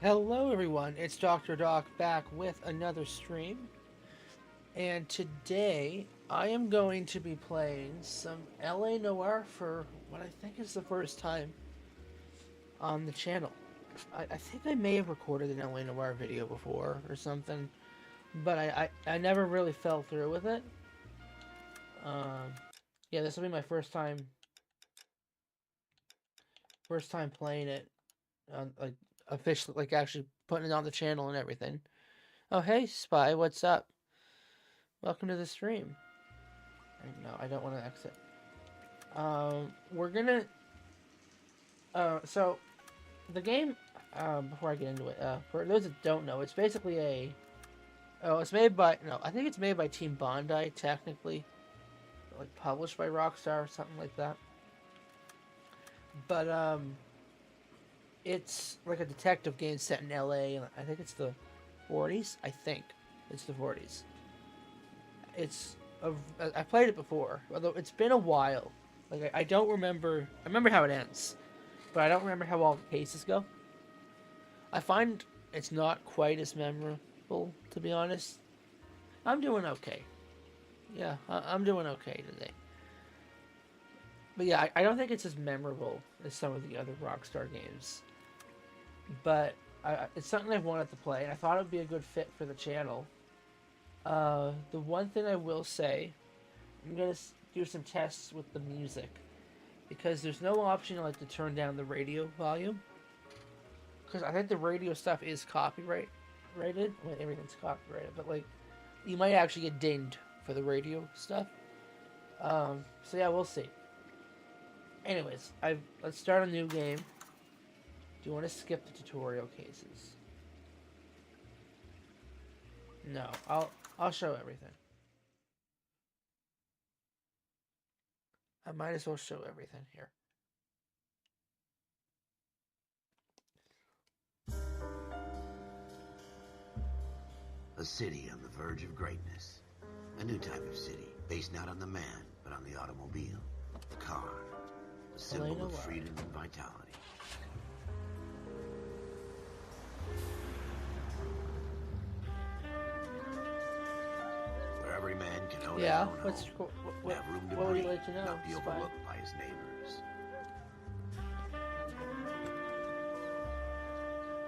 Hello everyone, it's Dr. Doc back with another stream, and today I am going to be playing some LA Noire for what I think is the first time on the channel. I think I may have recorded an LA Noire video before or something, but I never really fell through with it. Um, yeah, this will be my first time playing it, like officially, like actually putting it on the channel and everything. Oh hey Spy, what's up? Welcome to the stream. No, I don't want to exit. We're gonna. So the game. Before I get into it, for those that don't know, it's basically a. Oh, it's made by no. I think it's made by Team Bondi, technically, like published by Rockstar or something like that. But it's like a detective game set in L.A. and I think it's the 40s. I think it's the 40s. It's I played it before, although it's been a while. Like I don't remember. I remember how it ends, but I don't remember how all the cases go. I find it's not quite as memorable, to be honest. I'm doing okay. Yeah, I'm doing okay today. But yeah, I don't think it's as memorable as some of the other Rockstar games. But it's something I've wanted to play, and I thought it would be a good fit for the channel. The one thing I will say, I'm gonna do some tests with the music, because there's no option like to turn down the radio volume. Because I think the radio stuff is copyright rated. I mean, everything's copyrighted, but like, you might actually get dinged for the radio stuff. So yeah, we'll see. Anyways, let's start a new game. Do you want to skip the tutorial cases? No, I'll show everything. I might as well show everything here. A city on the verge of greatness. A new type of city, based not on the man, but on the automobile. The car. A symbol of freedom and vitality. Where every man can own his own home. Have room to breathe, would you like to know, not be overlooked by his neighbors.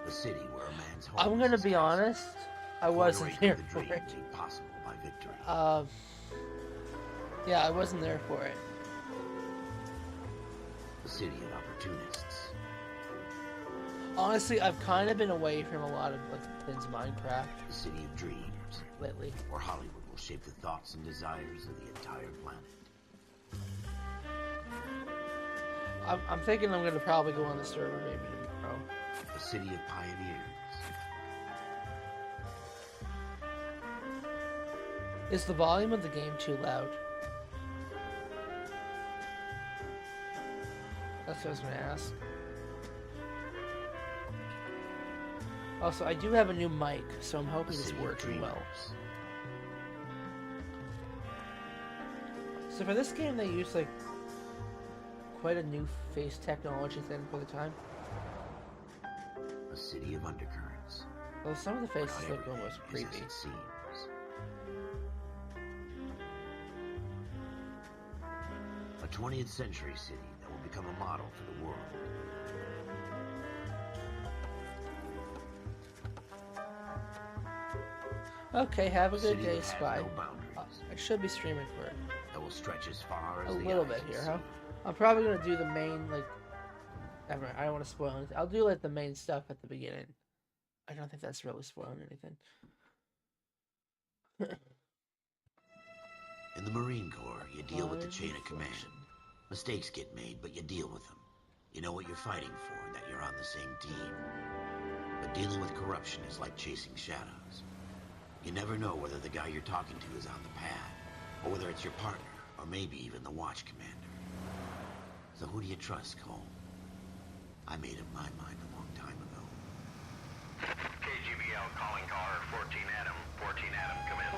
A city where a man's home. I'm gonna be honest. I wasn't here for it. Possible by victory. Yeah, I wasn't there for it. A city of opportunists. Honestly, I've kind of been away from a lot of like things Minecraft. A city of dreams. Lately. Where Hollywood will shape the thoughts and desires of the entire planet. I'm thinking I'm gonna probably go on the server maybe tomorrow. A city of pioneers. Is the volume of the game too loud? That's what I was gonna ask. Also, I do have a new mic, so I'm hoping it's working well. So for this game, they use like quite a new face technology thing for the time. A city of undercurrents. Well, some of the faces look almost creepy. A 20th century city that will become a model for the world. Okay, have a good day, Spy. No boundaries. I should be streaming for it. That will stretch as far as a little bit here, huh? I'm probably gonna do the main, like, never mind, I don't want to spoil anything. I'll do like the main stuff at the beginning. I don't think that's really spoiling anything. In the Marine Corps, you deal with the chain of command. Mistakes get made, but you deal with them. You know what you're fighting for, and that you're on the same team. But dealing with corruption is like chasing shadows. You never know whether the guy you're talking to is on the pad, or whether it's your partner, or maybe even the watch commander. So who do you trust, Cole? I made up my mind a long time ago. KGBL calling car 14 Adam. 14 Adam, come in.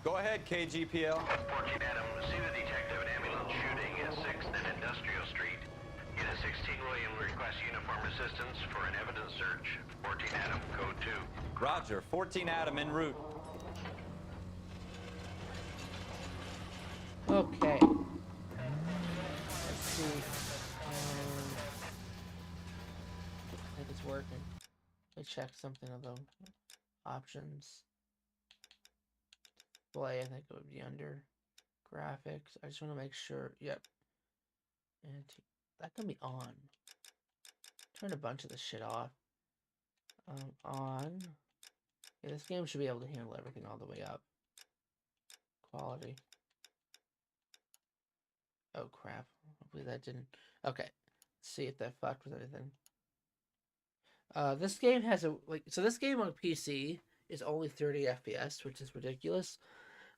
Go ahead, KGPL. 14 Adam, see the detective, an ambulance shooting at 6th and Industrial Street. Get a 16 William requests uniform assistance for an evidence search. 14 Adam, code 2. Roger, 14 Adam en route. Okay. Let's see. I think it's working. Let me check something of the options. Play, I think it would be under graphics. I just want to make sure. Yep. And that can be on. Turn a bunch of this shit off. On. Yeah, this game should be able to handle everything all the way up. Quality. Oh crap. Hopefully that didn't. Okay. Let's see if that fucked with anything. This game has a this game on PC is only 30 FPS, which is ridiculous.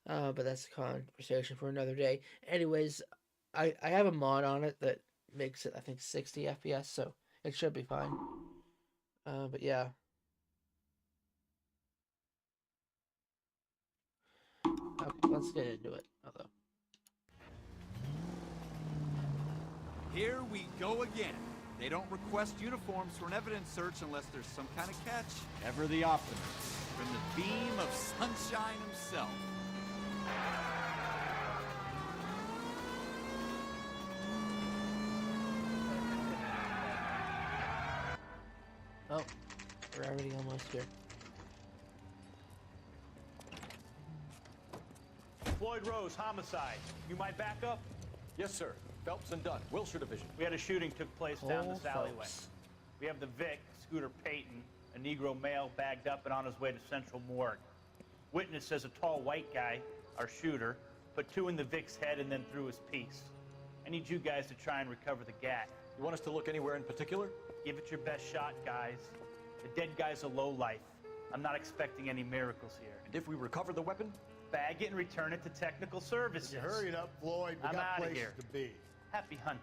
But that's a conversation for another day. Anyways, I have a mod on it that makes it, I think, 60 FPS, so it should be fine. But yeah. Okay, let's get into it. Although. Here we go again. They don't request uniforms for an evidence search unless there's some kind of catch. Ever the optimist. From the beam of sunshine himself. Oh, we're already almost here. Floyd Rose, homicide. You might back up? Yes, sir. Phelps and Dunn, Wilshire Division. We had a shooting took place down this alleyway. Folks. We have the Vic, Scooter Payton, a Negro male bagged up and on his way to Central Morgue. Witness says a tall white guy, our shooter, put 2 in the Vic's head and then threw his piece. I need you guys to try and recover the gat. You want us to look anywhere in particular? Give it your best shot, guys. The dead guy's a lowlife. I'm not expecting any miracles here. And if we recover the weapon? Bag it and return it to technical services. You hurry it up, Floyd. We I'm got outta places here. to be. Happy hunting.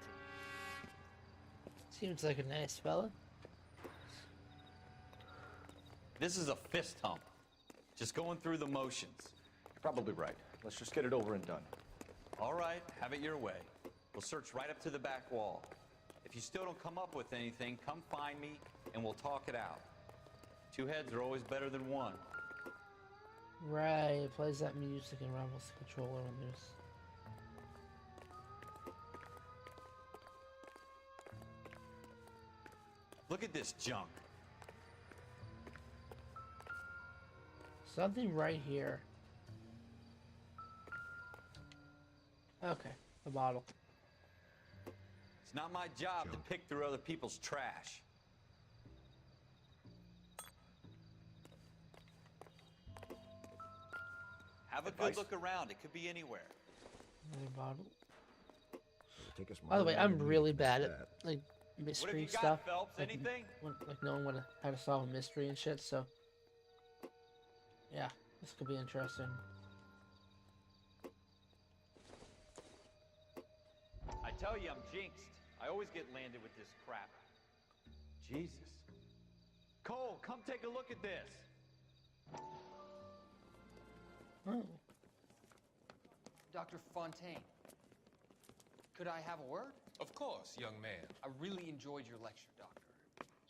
Seems like a nice fella. This is a fist hump. Just going through the motions. You're probably right. Let's just get it over and done. All right, have it your way. We'll search right up to the back wall. If you still don't come up with anything, come find me and we'll talk it out. 2 heads are always better than 1. Right, it plays that music and rumbles the controller on this. Look at this junk. Something right here. Okay, the bottle. It's not my job to pick through other people's trash. Have a good look around. It could be anywhere. Another bottle. Take us By the way, more I'm than really we bad can at stat. like What have mystery you got, stuff. Phelps? Like, Anything? like knowing how to solve a mystery and shit. So yeah, this could be interesting. I tell you, I'm jinxed. I always get landed with this crap. Jesus. Cole, come take a look at this. Oh, Dr. Fontaine, could I have a word? Of course, young man. I really enjoyed your lecture, Doctor.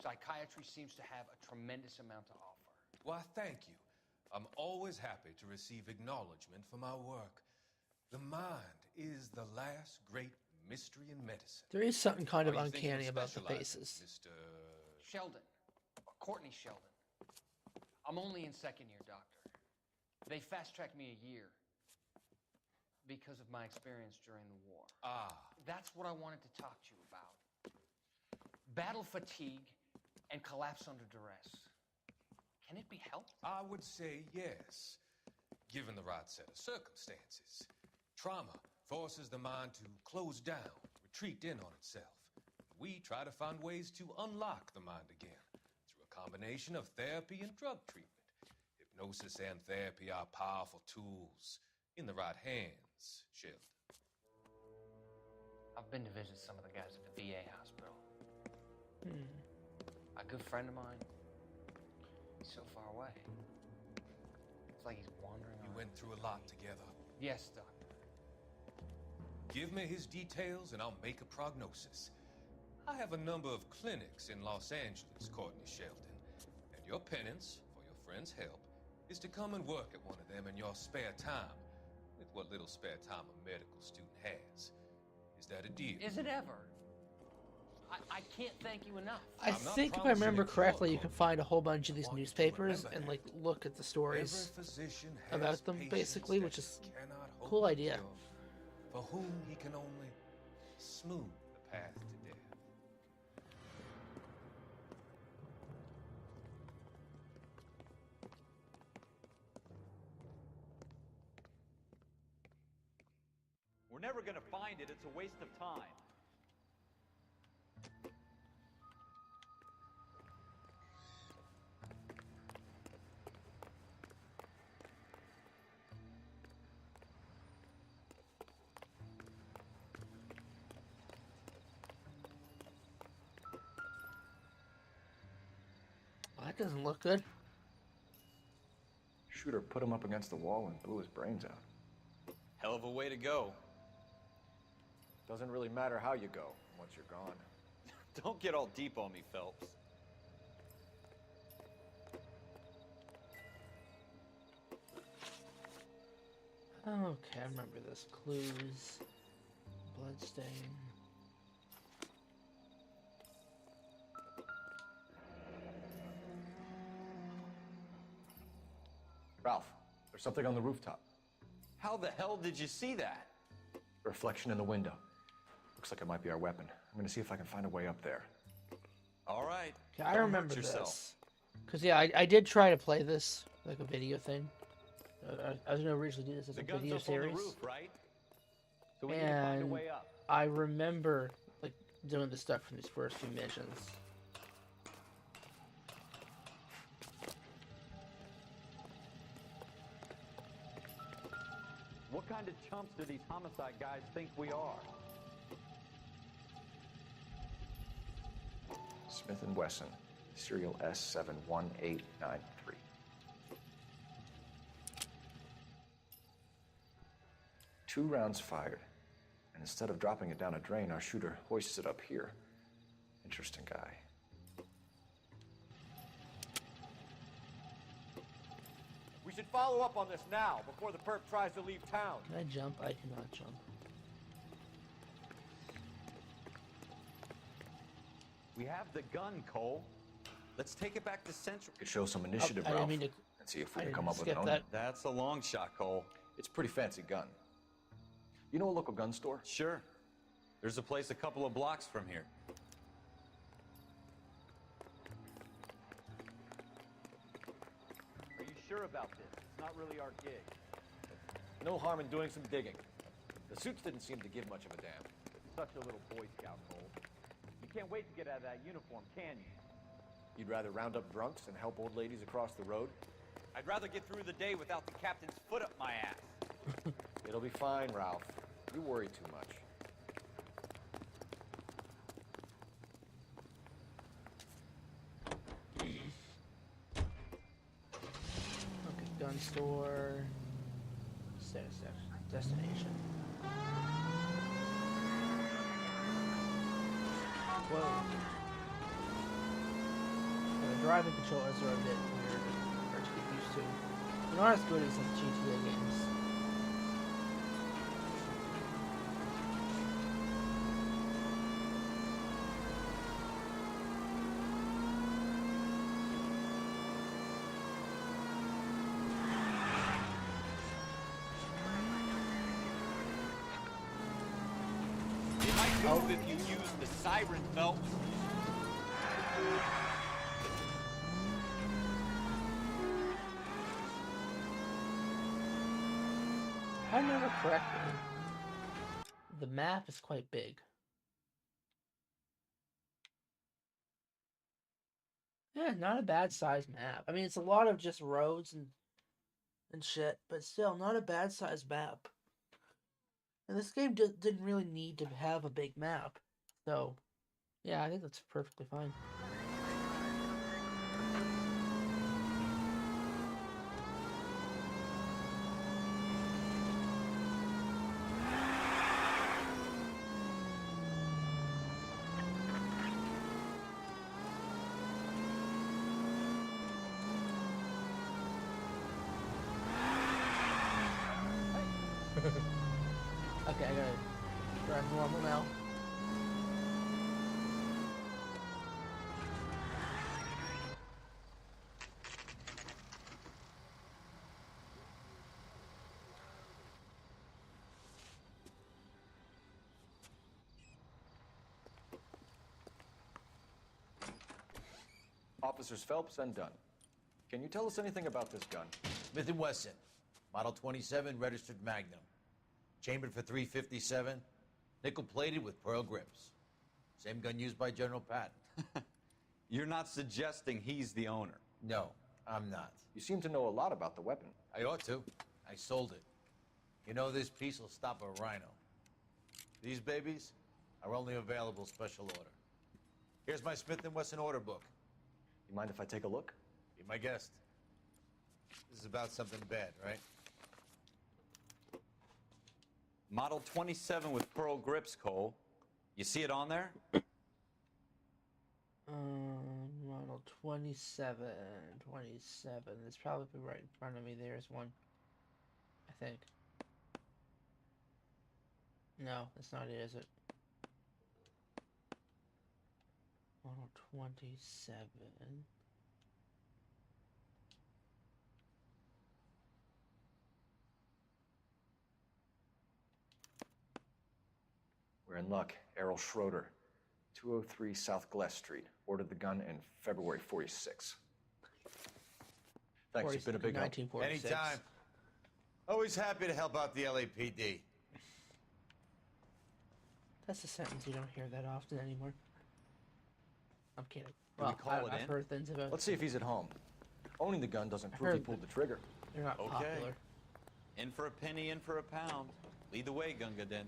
Psychiatry seems to have a tremendous amount to offer. Why, thank you. I'm always happy to receive acknowledgement for my work. The mind is the last great mystery in medicine. there is something kind of Are you thinking uncanny about the specializing, faces. Mr. Sheldon, Courtney Sheldon. I'm only in second year, Doctor. They fast-tracked me a year because of my experience during the war. Ah, That's what I wanted to talk to you about. Battle fatigue and collapse under duress. Can it be helped? I would say yes, given the right set of circumstances. Trauma forces the mind to close down, retreat in on itself. We try to find ways to unlock the mind again through a combination of therapy and drug treatment. Hypnosis and therapy are powerful tools in the right hands, Sheldon. I've been to visit some of the guys at the VA hospital. A good friend of mine, he's so far away. It's like he's wandering We around. went through a lot together. Yes, Doctor. Give me his details and I'll make a prognosis. I have a number of clinics in Los Angeles, Courtney Sheldon, and your penance for your friend's help is to come and work at one of them in your spare time, with what little spare time a medical student has. Is that a deal? Is it ever? I can't thank you enough. I I'm not think if I promising remember a cure, correctly, you can Courtney. find a whole bunch of these Want you to newspapers remember and that. like look at the stories Every physician has about them, patients basically, that which is he cannot hope cool to idea. cure, for whom he can only smooth the path to death. We're never gonna find it. It's a waste of time. Well, that doesn't look good. Shooter put him up against the wall and blew his brains out. Hell of a way to go. Doesn't really matter how you go once you're gone. Don't get all deep on me, Phelps. Okay, I remember this. Clues. Bloodstain. Ralph, there's something on the rooftop. How the hell did you see that? Reflection in the window. Looks like it might be our weapon. I'm gonna see if I can find a way up there. All right. Yeah, I Don't remember hurt this. yourself. Because, yeah, I did try to play this, like a video thing. I was going to originally do this as The a gun's video up series. on the roof, right? So we need to find a And way up. I remember, like, doing the stuff from these first few missions. What kind of chumps do these homicide guys think we are? Smith & Wesson, serial S71893. 2 rounds fired, and instead of dropping it down a drain, our shooter hoists it up here. Interesting guy. We should follow up on this now, before the perp tries to leave town. Can I jump? I cannot jump. We have the gun, Cole. Let's take it back to Central. Could show some initiative, I didn't Ralph, mean to- and see if we I can didn't come up with skip an that. owner. That's a long shot, Cole. It's a pretty fancy gun. You know a local gun store? Sure. There's a place a couple of blocks from here. Are you sure about this? It's not really our gig. No harm in doing some digging. The suits didn't seem to give much of a damn. Such a little Boy Scout, Cole. You can't wait to get out of that uniform, can you? You'd rather round up drunks and help old ladies across the road? I'd rather get through the day without the captain's foot up my ass. It'll be fine, Ralph. You worry too much. Okay, gun store. Destination. Whoa. Yeah, the driving controllers are a bit weird. Hard to get used to. They're not as good as like GTA games. It might move if you use the siren, Phelps. If I remember correctly, the map is quite big. Yeah, not a bad sized map. I mean, it's a lot of just roads and shit, but still, not a bad sized map. And this game didn't really need to have a big map. So, yeah, I think that's perfectly fine. Okay, I gotta drive normal now. Officers Phelps and Dunn. Can you tell us anything about this gun? Smith & Wesson, Model 27, registered Magnum. Chambered for .357, nickel-plated with pearl grips. Same gun used by General Patton. You're not suggesting he's the owner? No, I'm not. You seem to know a lot about the weapon. I ought to. I sold it. You know, this piece will stop a rhino. These babies are only available special order. Here's my Smith & Wesson order book. You mind if I take a look? Be my guest. This is about something bad, right? Model 27 with pearl grips, Cole. You see it on there? Model 27. It's probably right in front of me. There's one. I think. No, that's not it, is it? Model 27. We're in luck. Errol Schroeder, 203 South Glass Street. Ordered the gun in February 46. Thanks, you've been a big help. 1946. Anytime. Always happy to help out the LAPD. That's a sentence you don't hear that often anymore. I'm kidding. we Well, call it I've in? heard things about. Let's see if he's at home. Owning the gun doesn't prove he heard pulled the trigger. They're not Okay. popular. In for a penny, in for a pound. Lead the way, Gunga Din.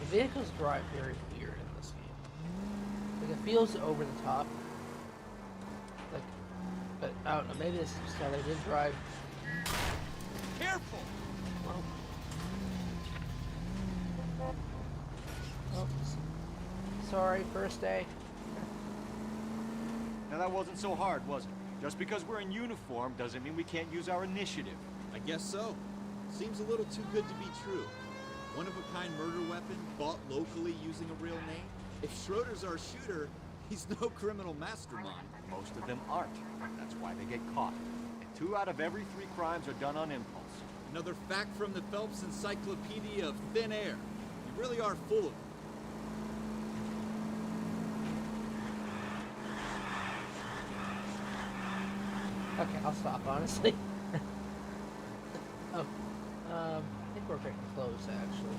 The vehicles drive very weird in this game. Like, it feels over the top. Like, but I don't know, maybe this is just how they did drive. Careful! Well, oops. Sorry, first day. Now that wasn't so hard, was it? Just because we're in uniform doesn't mean we can't use our initiative. I guess so. Seems a little too good to be true. One-of-a-kind murder weapon bought locally using a real name? If Schroeder's our shooter, he's no criminal mastermind. Most of them aren't. That's why they get caught. And 2 out of every 3 crimes are done on impulse. Another fact from the Phelps Encyclopedia of Thin Air. You really are full of it. Okay, I'll stop, honestly. Oh, I think we're getting close, actually.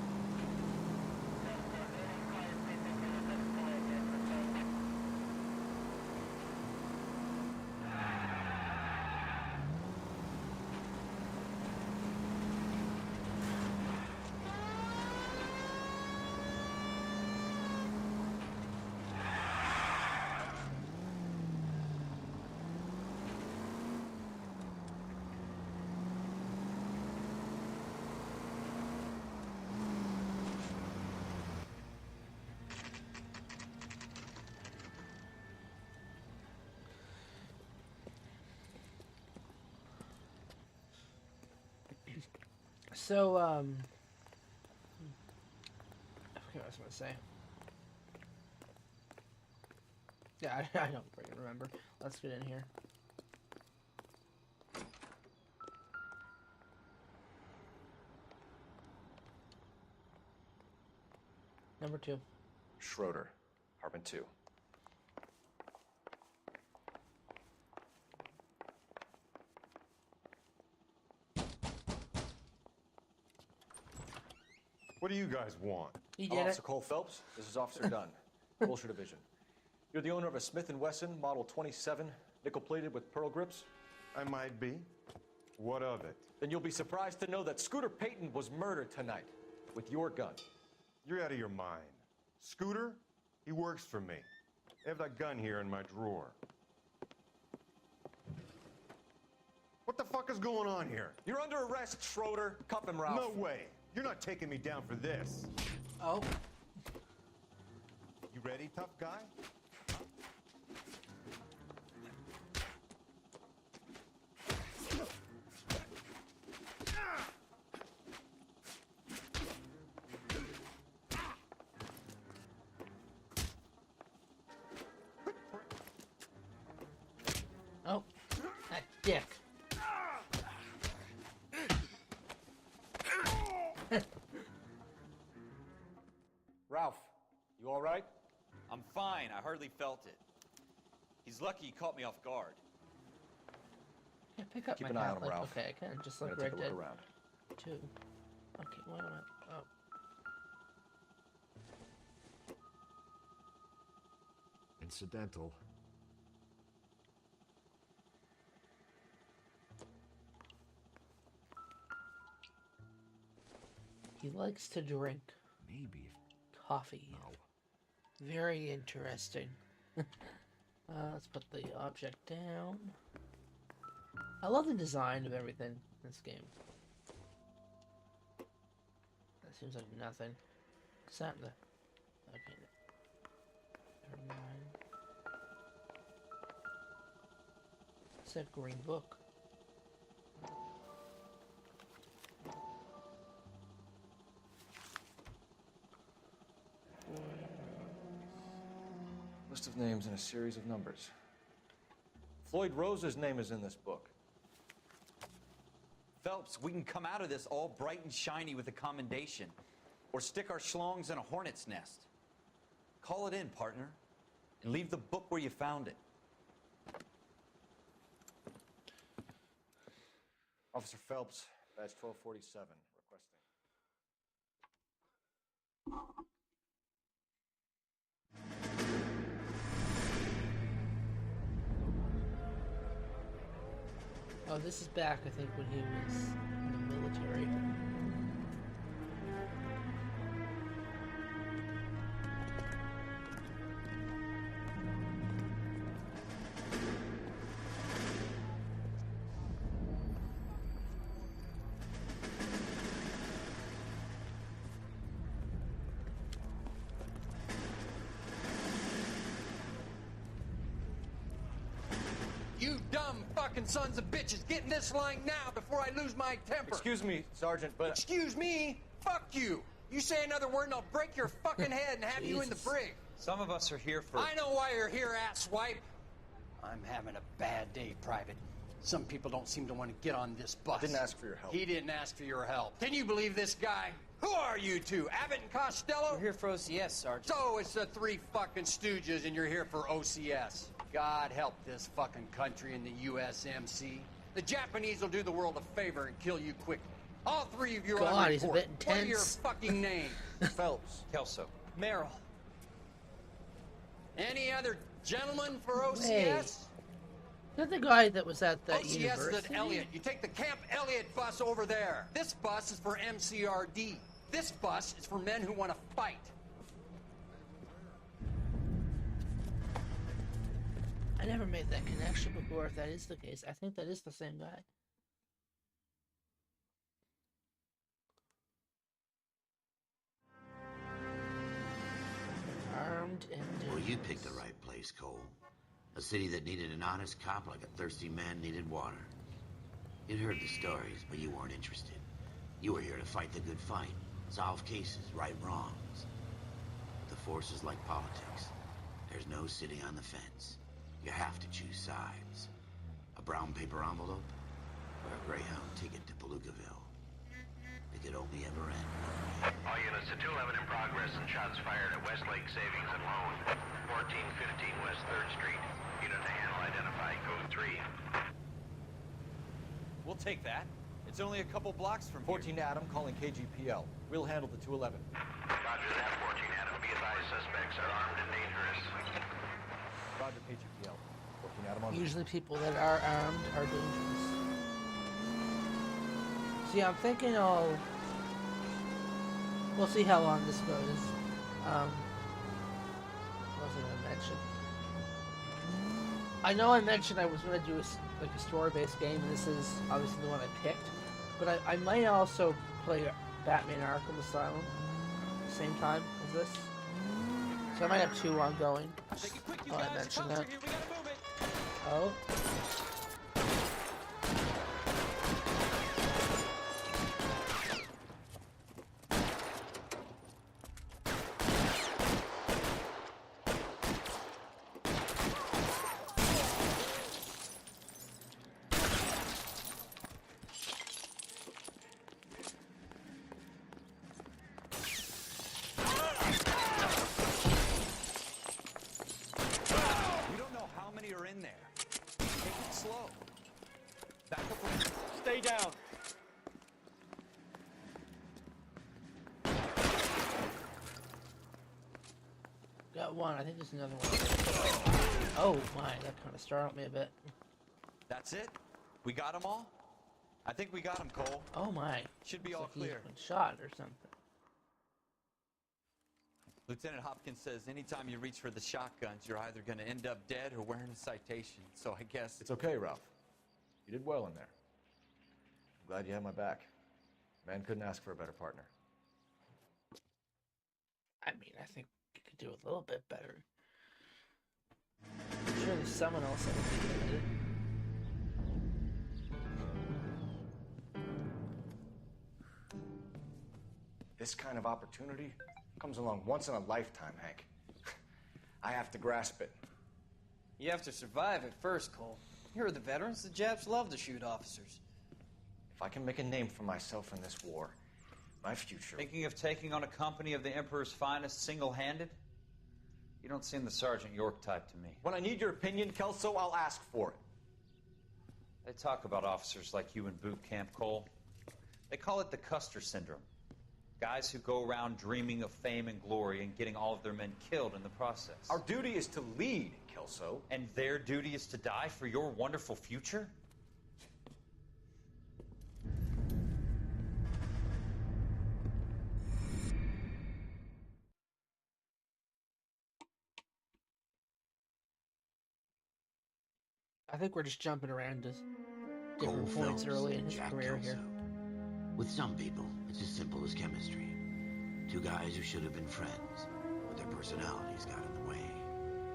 So, I forget what I was going to say. Yeah, I don't freaking remember. Let's get in here. Number 2. Schroeder, apartment 2. What do you guys want? He I'm did Officer it. Cole Phelps. This is Officer Dunn, Bullshit Division. You're the owner of a Smith & Wesson Model 27, nickel-plated with pearl grips? I might be. What of it? Then you'll be surprised to know that Scooter Payton was murdered tonight with your gun. You're out of your mind. Scooter? He works for me. I have that gun here in my drawer. What the fuck is going on here? You're under arrest, Schroeder. Cuff him, Ralph. No way. You're not taking me down for this. Oh. You ready, tough guy? Oh. That dick. Ralph, you all right? I'm fine. I hardly felt it. He's lucky he caught me off guard. I can't pick up Keep my an eye hat on him, like, Ralph. okay, I can, just like Gotta Red take a Dead look around. 2. Okay, what am I? Oh. Incidental. He likes to drink Maybe. coffee. No. Very interesting. Let's put the object down. I love the design of everything in this game. That seems like nothing. Except the... Okay. Never mind. It's a green book. List of names and a series of numbers. Floyd Rose's name is in this book. Phelps, we can come out of this all bright and shiny with a commendation. Or stick our schlongs in a hornet's nest. Call it in, partner. And leave the book where you found it. Officer Phelps, badge 1247, requesting. Oh, this is back, I think, when he was in the military. You dumb fucking sons of bitches, get in this line now before I lose my temper. Excuse me, Sergeant, but... Excuse me? Fuck you. You say another word and I'll break your fucking head and have you in the brig. Some of us are here for... I know why you're here, asswipe. I'm having a bad day, Private. Some people don't seem to want to get on this bus. I didn't ask for your help. He didn't ask for your help. Can you believe this guy? Who are you two? Abbott and Costello? We're here for OCS, Sergeant. So it's the three fucking stooges and you're here for OCS. God help this fucking country and the USMC. The Japanese will do the world a favor and kill you quickly. All three of you are on God, he's a report. bit What are your intense. fucking names? Phelps. Kelso. Merrill. Any other gentlemen for OCS? Wait. Is that the guy that was at that OCS university? is at Elliott. You take the Camp Elliott bus over there. This bus is for MCRD. This bus is for men who want to fight. I never made that connection before, if that is the case. I think that is the same guy. Armed and Well, you picked the right place, Cole. A city that needed an honest cop like a thirsty man needed water. You'd heard the stories, but you weren't interested. You were here to fight the good fight, solve cases, right wrongs. The force is like politics. There's no sitting on the fence. You have to choose sides. A brown paper envelope or a Greyhound ticket to Palookaville. It could only ever end. All units to 211 in progress and shots fired at Westlake Savings and Loan, 1415 West 3rd Street. Unit to handle identified code 3. We'll take that. It's only a couple blocks from 14 Adam calling KGPL. We'll handle the 211. Roger that, 14 Adam. Be advised, suspects are armed and dangerous. Roger KGPL. 14 Adam on. usually people that are armed are dangerous. See, I'm thinking we'll see how long this goes. What was I gonna mention? I know I mentioned I was going to do like a story-based game, and this is obviously the one I picked. But I might also play Batman Arkham Asylum at the same time as this. So I might have two ongoing. Oh, I mentioned that. Oh. In there. Take it slow. Back up. Stay down. Got one. I think there's another one. Oh my, that kind of startled me a bit. That's it? We got them all? I think we got them, Cole. Oh my. Should be Looks all like clear. He's been shot or something. Lieutenant Hopkins says anytime you reach for the shotguns, you're either going to end up dead or wearing a citation. So I guess... It's okay, Ralph. You did well in there. I'm glad you had my back. Man couldn't ask for a better partner. I mean, I think you could do a little bit better. I'm sure there's someone else that would do it. This kind of opportunity comes along once in a lifetime, Hank. I have to grasp it. You have to survive it first, Cole. Here are the veterans. The Japs love to shoot officers. If I can make a name for myself in this war, my future... Thinking of taking on a company of the Emperor's finest single-handed? You don't seem the Sergeant York type to me. When I need your opinion, Kelso, I'll ask for it. They talk about officers like you in boot camp, Cole. They call it the Custer Syndrome. Guys who go around dreaming of fame and glory and getting all of their men killed in the process. Our duty is to lead, Kelso. And their duty is to die for your wonderful future? I think we're just jumping around to Cole different points Phelps early in and his Jack career Kelso. here. With some people, it's as simple as chemistry. Two guys who should have been friends, but their personalities got in the way.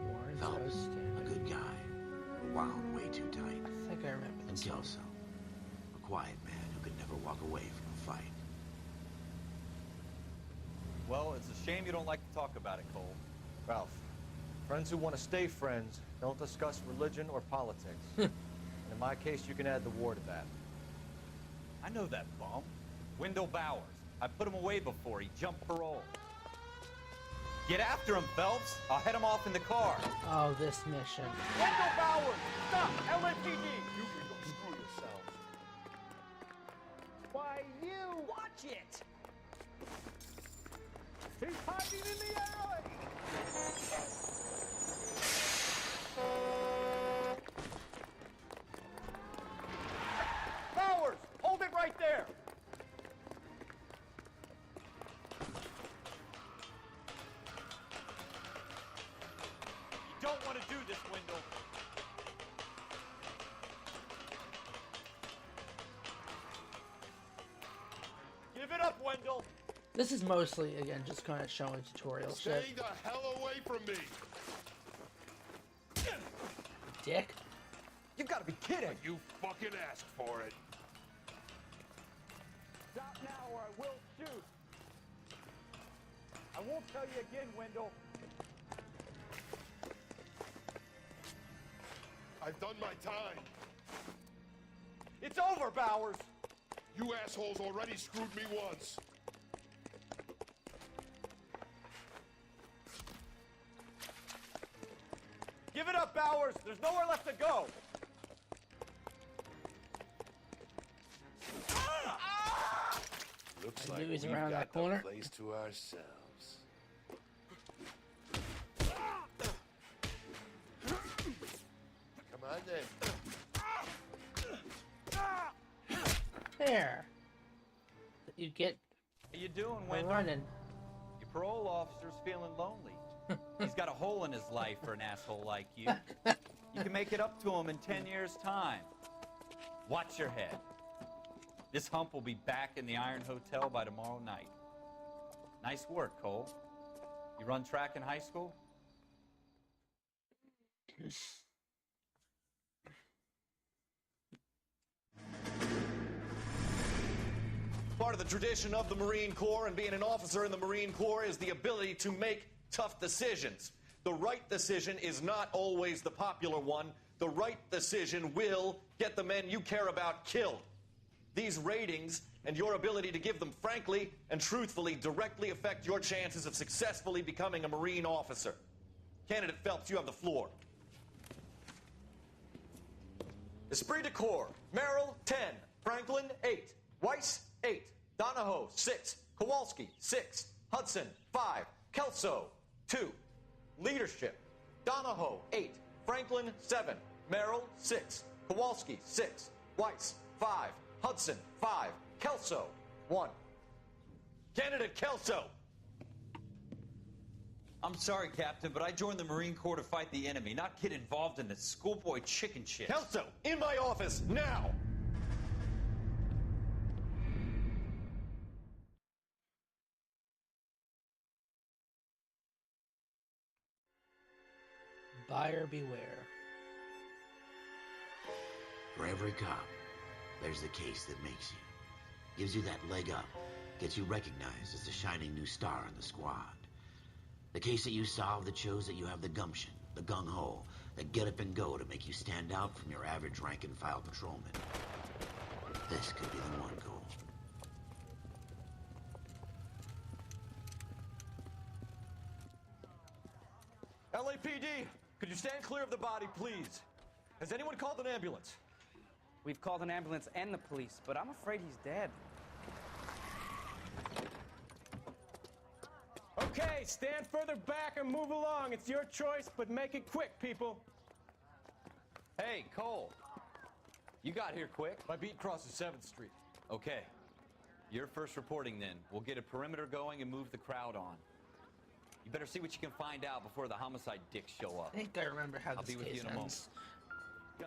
Warren's Phelps, host, a good guy, but wound way too tight. I think I remember And this one. Kelso, a quiet man who could never walk away from a fight. Well, it's a shame you don't like to talk about it, Cole. Ralph, friends who want to stay friends don't discuss religion or politics. And in my case, you can add the war to that. I know that bum. Wendell Bowers. I put him away before. He jumped parole. Get after him, Phelps. I'll head him off in the car. Oh, this mission. Wendell Bowers! Stop! LAPD! You can go screw yourselves. Why, you! Watch it! He's hiding in the alley! Bowers! Hold it right there! You don't want to do this, Wendell. Give it up, Wendell! This is mostly, again, just kind of showing tutorial shit. Stay the hell away from me! Dick. You've got to be kidding! You fucking asked for it. Stop now or I will shoot! I won't tell you again, Wendell. I've done my time. It's over, Bowers! You assholes already screwed me once. Give it up, Bowers! There's nowhere left to go! Looks I like knew he was we've around got that corner. the place to ourselves. Come on then. There. You get How you doing, by Wendell? running. Your parole officer's feeling lonely. He's got a hole in his life for an asshole like you. You can make it up to him in 10 years' time. Watch your head. This hump will be back in the Iron Hotel by tomorrow night. Nice work, Cole. You run track in high school? Part of the tradition of the Marine Corps and being an officer in the Marine Corps is the ability to make tough decisions. The right decision is not always the popular one. The right decision will get the men you care about killed. These ratings and your ability to give them frankly and truthfully directly affect your chances of successfully becoming a Marine officer. Candidate Phelps, you have the floor. Esprit de Corps, Merrill, 10. Franklin, 8. Weiss, 8. Donahoe, 6. Kowalski, 6. Hudson, 5. Kelso, 2. Leadership, Donahoe, 8. Franklin, 7. Merrill, 6. Kowalski, 6. Weiss, 5. Hudson, 5. Kelso, 1. Candidate Kelso! I'm sorry, Captain, but I joined the Marine Corps to fight the enemy, not get involved in the schoolboy chicken shit. Kelso, in my office, now! Buyer beware. For every cop, there's the case that makes you. Gives you that leg up. Gets you recognized as the shining new star in the squad. The case that you solve that shows that you have the gumption, the gung-ho, the get up and go to make you stand out from your average rank-and-file patrolman. This could be the one, Cole. LAPD, could you stand clear of the body, please? Has anyone called an ambulance? We've called an ambulance and the police, but I'm afraid he's dead. Okay, stand further back and move along. It's your choice, but make it quick, people. Hey, Cole. You got here quick. My beat crosses 7th Street. Okay. You're first reporting then. We'll get a perimeter going and move the crowd on. You better see what you can find out before the homicide dicks show up. I think I remember how I'll this be with case you in a moment. ends.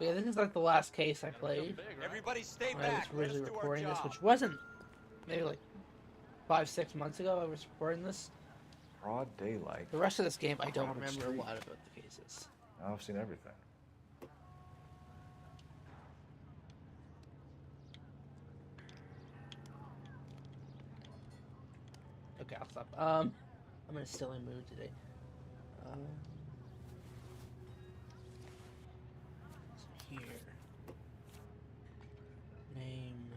Yeah, this is like the last case I played. Everybody stay when I was back. Let us originally do our recording this, job. which wasn't maybe like 5-6 months ago. I was recording this. Broad daylight. The rest of this game, I don't Crowded remember street. a lot about the cases. I've seen everything. Okay, I'll stop. I'm in a silly mood today. So here, name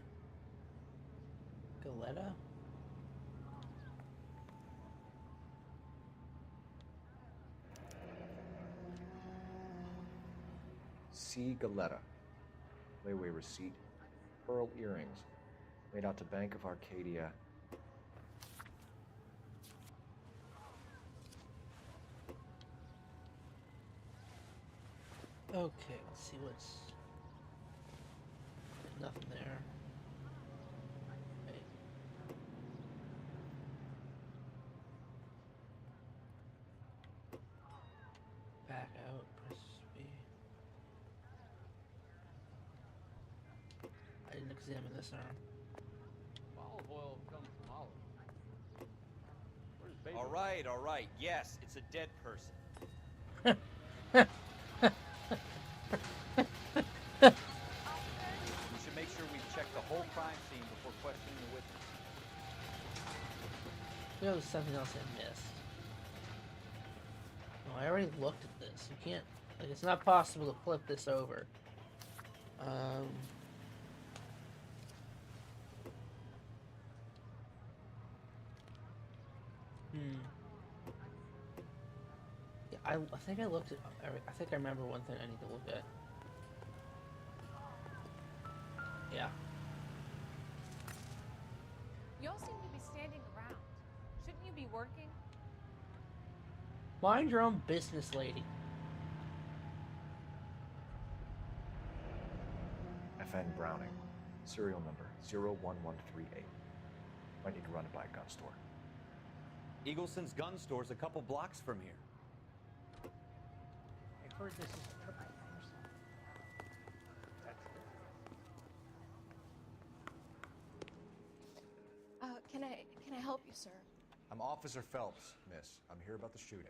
Galetta. C. Galetta. Layaway receipt. Pearl earrings. Made out to Bank of Arcadia. Okay, let's see what's... Nothing there. Wait. Back out, press B. I didn't examine this arm. Olive oil comes from olive. Where's baby? All right. Yes, it's a dead person. We should make sure we check the whole crime scene before questioning the witness. There was something else I missed. Oh, I already looked at this. You can't... Like, it's not possible to flip this over. Yeah, I think I looked at... I think I remember one thing I need to look at. Yeah. You all seem to be standing around. Shouldn't you be working? Mind your own business, lady. FN Browning. Serial number 01138. Might need to run it by a gun store. Eagleson's gun store's a couple blocks from here. I heard this is a triple Can I help you, sir? I'm Officer Phelps, miss. I'm here about the shooting.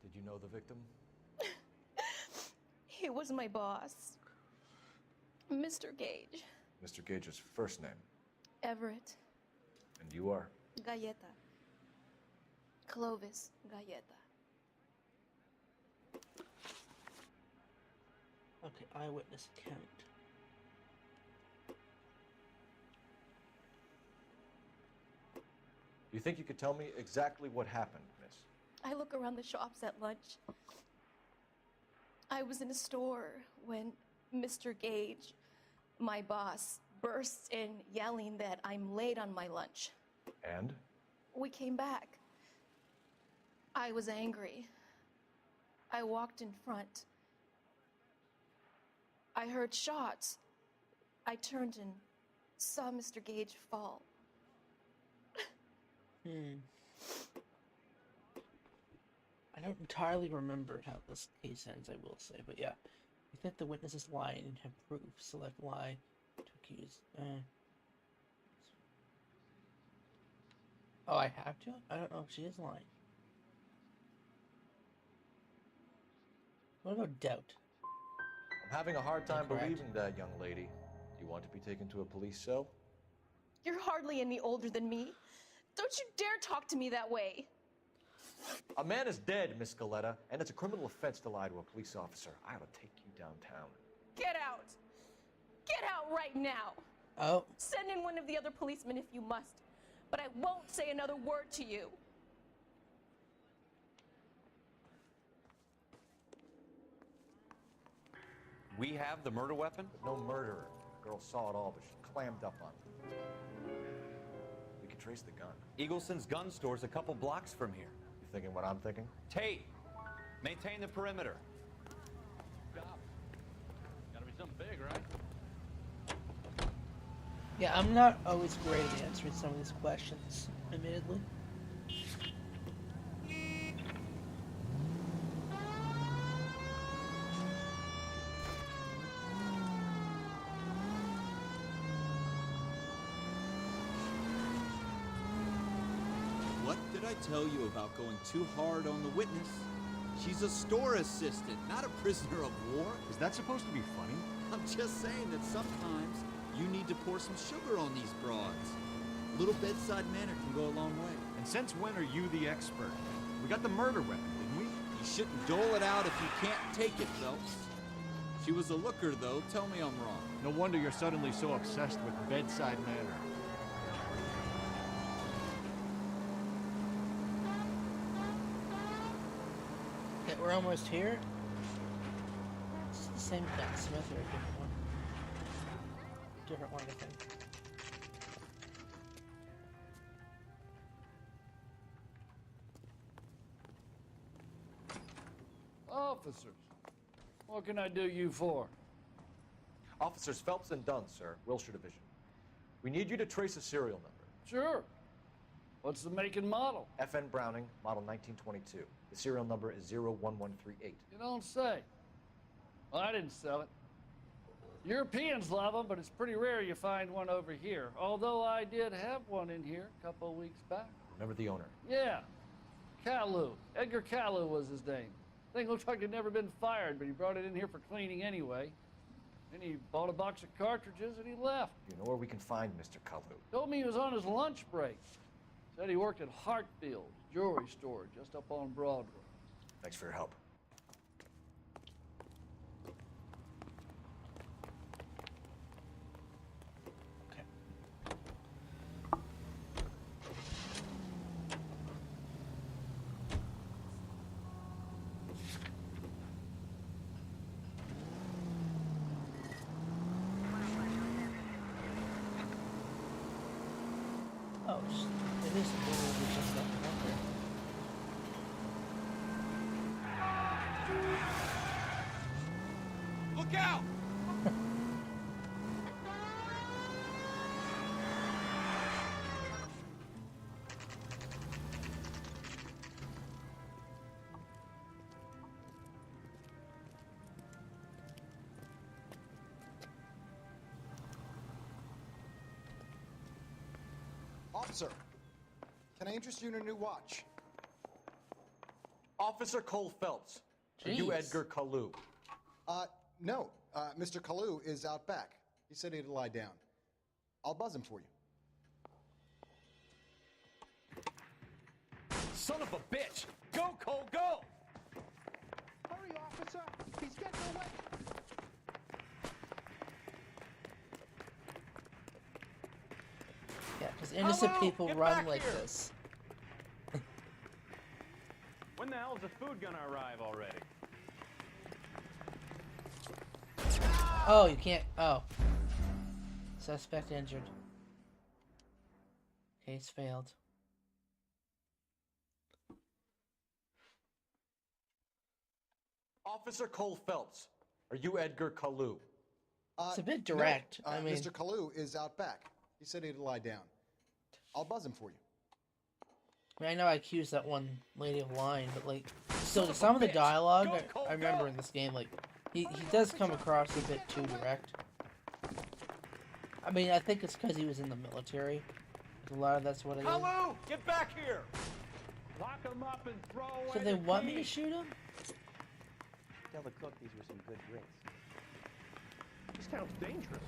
Did you know the victim? He was my boss, Mr. Gage. Mr. Gage's first name. Everett. And you are? Galleta. Clovis Galleta. Okay, eyewitness account. Do you think you could tell me exactly what happened, miss? I look around the shops at lunch. I was in a store when Mr. Gage, my boss, bursts in yelling that I'm late on my lunch. And? We came back. I was angry. I walked in front. I heard shots. I turned and saw Mr. Gage fall. I don't entirely remember how this case ends, I will say, but yeah. You think the witness is lying and have proof. Select lie to accuse. Oh, I have to? I don't know if she is lying. What about doubt? I'm having a hard time Incorrect. believing that, young lady. Do you want to be taken to a police cell? You're hardly any older than me. Don't you dare talk to me that way. A man is dead, Miss Galletta, and it's a criminal offense to lie to a police officer. I ought to take you downtown. Get out. Get out right now. Oh. Send in one of the other policemen if you must, but I won't say another word to you. We have the murder weapon? But no murderer. The girl saw it all, but she clammed up on it. We can trace the gun. Eagleson's gun store's a couple blocks from here. You thinking what I'm thinking? Tate, maintain the perimeter. Gotta be something big, right? Yeah, I'm not always great at answering some of these questions, admittedly. What did I tell you about going too hard on the witness? She's a store assistant, not a prisoner of war. Is that supposed to be funny? I'm just saying that sometimes you need to pour some sugar on these broads. A little bedside manner can go a long way. And since when are you the expert? We got the murder weapon, didn't we? You shouldn't dole it out if you can't take it, Phelps. She was a looker, though. Tell me I'm wrong. No wonder you're suddenly so obsessed with bedside manner. Okay, we're almost here. It's the same Smith or a different one? Different one, I think. Officers, what can I do you for? Officers Phelps and Dunn, sir, Wilshire Division. We need you to trace a serial number. Sure. What's the make and model? FN Browning, model 1922. The serial number is 01138. You don't say. Well, I didn't sell it. Europeans love them, but it's pretty rare you find one over here. Although I did have one in here a couple of weeks back. Remember the owner? Yeah. Kalu. Edgar Kalu was his name. Thing looked like he'd never been fired, but he brought it in here for cleaning anyway. Then he bought a box of cartridges and he left. You know where we can find Mr. Kalu? Told me he was on his lunch break. Said he worked at Hartfield's jewelry store just up on Broadway. Thanks for your help. Oh, it is a little bit just left out there. Look out! Officer, can I interest you in a new watch? Officer Cole Phelps. Are you Jeez. Edgar Kalu? No. Mr. Kalu is out back. He said he'd lie down. I'll buzz him for you. Son of a bitch! Go, Cole, go! Hurry, officer! He's getting away! Yeah, because innocent Hello? people Get run back like here. this. When the hell's the food gonna arrive already? Oh, you can't. Oh. Suspect injured. Case failed. Officer Cole Phelps. Are you Edgar Kalu? It's a bit direct. No, I mean, Mr. Kalu is out back. He said he'd lie down. I'll buzz him for you. I mean, I know I accused that one lady of lying, but like, still, some of the dialogue I remember in this game, like, he does come across a bit too direct. I mean, I think it's because he was in the military. A lot of that's what it is. Kalu, get back here! Lock him up and throw away So they the want me key. to shoot him? Tell the cook these were some good grits. This town's dangerous.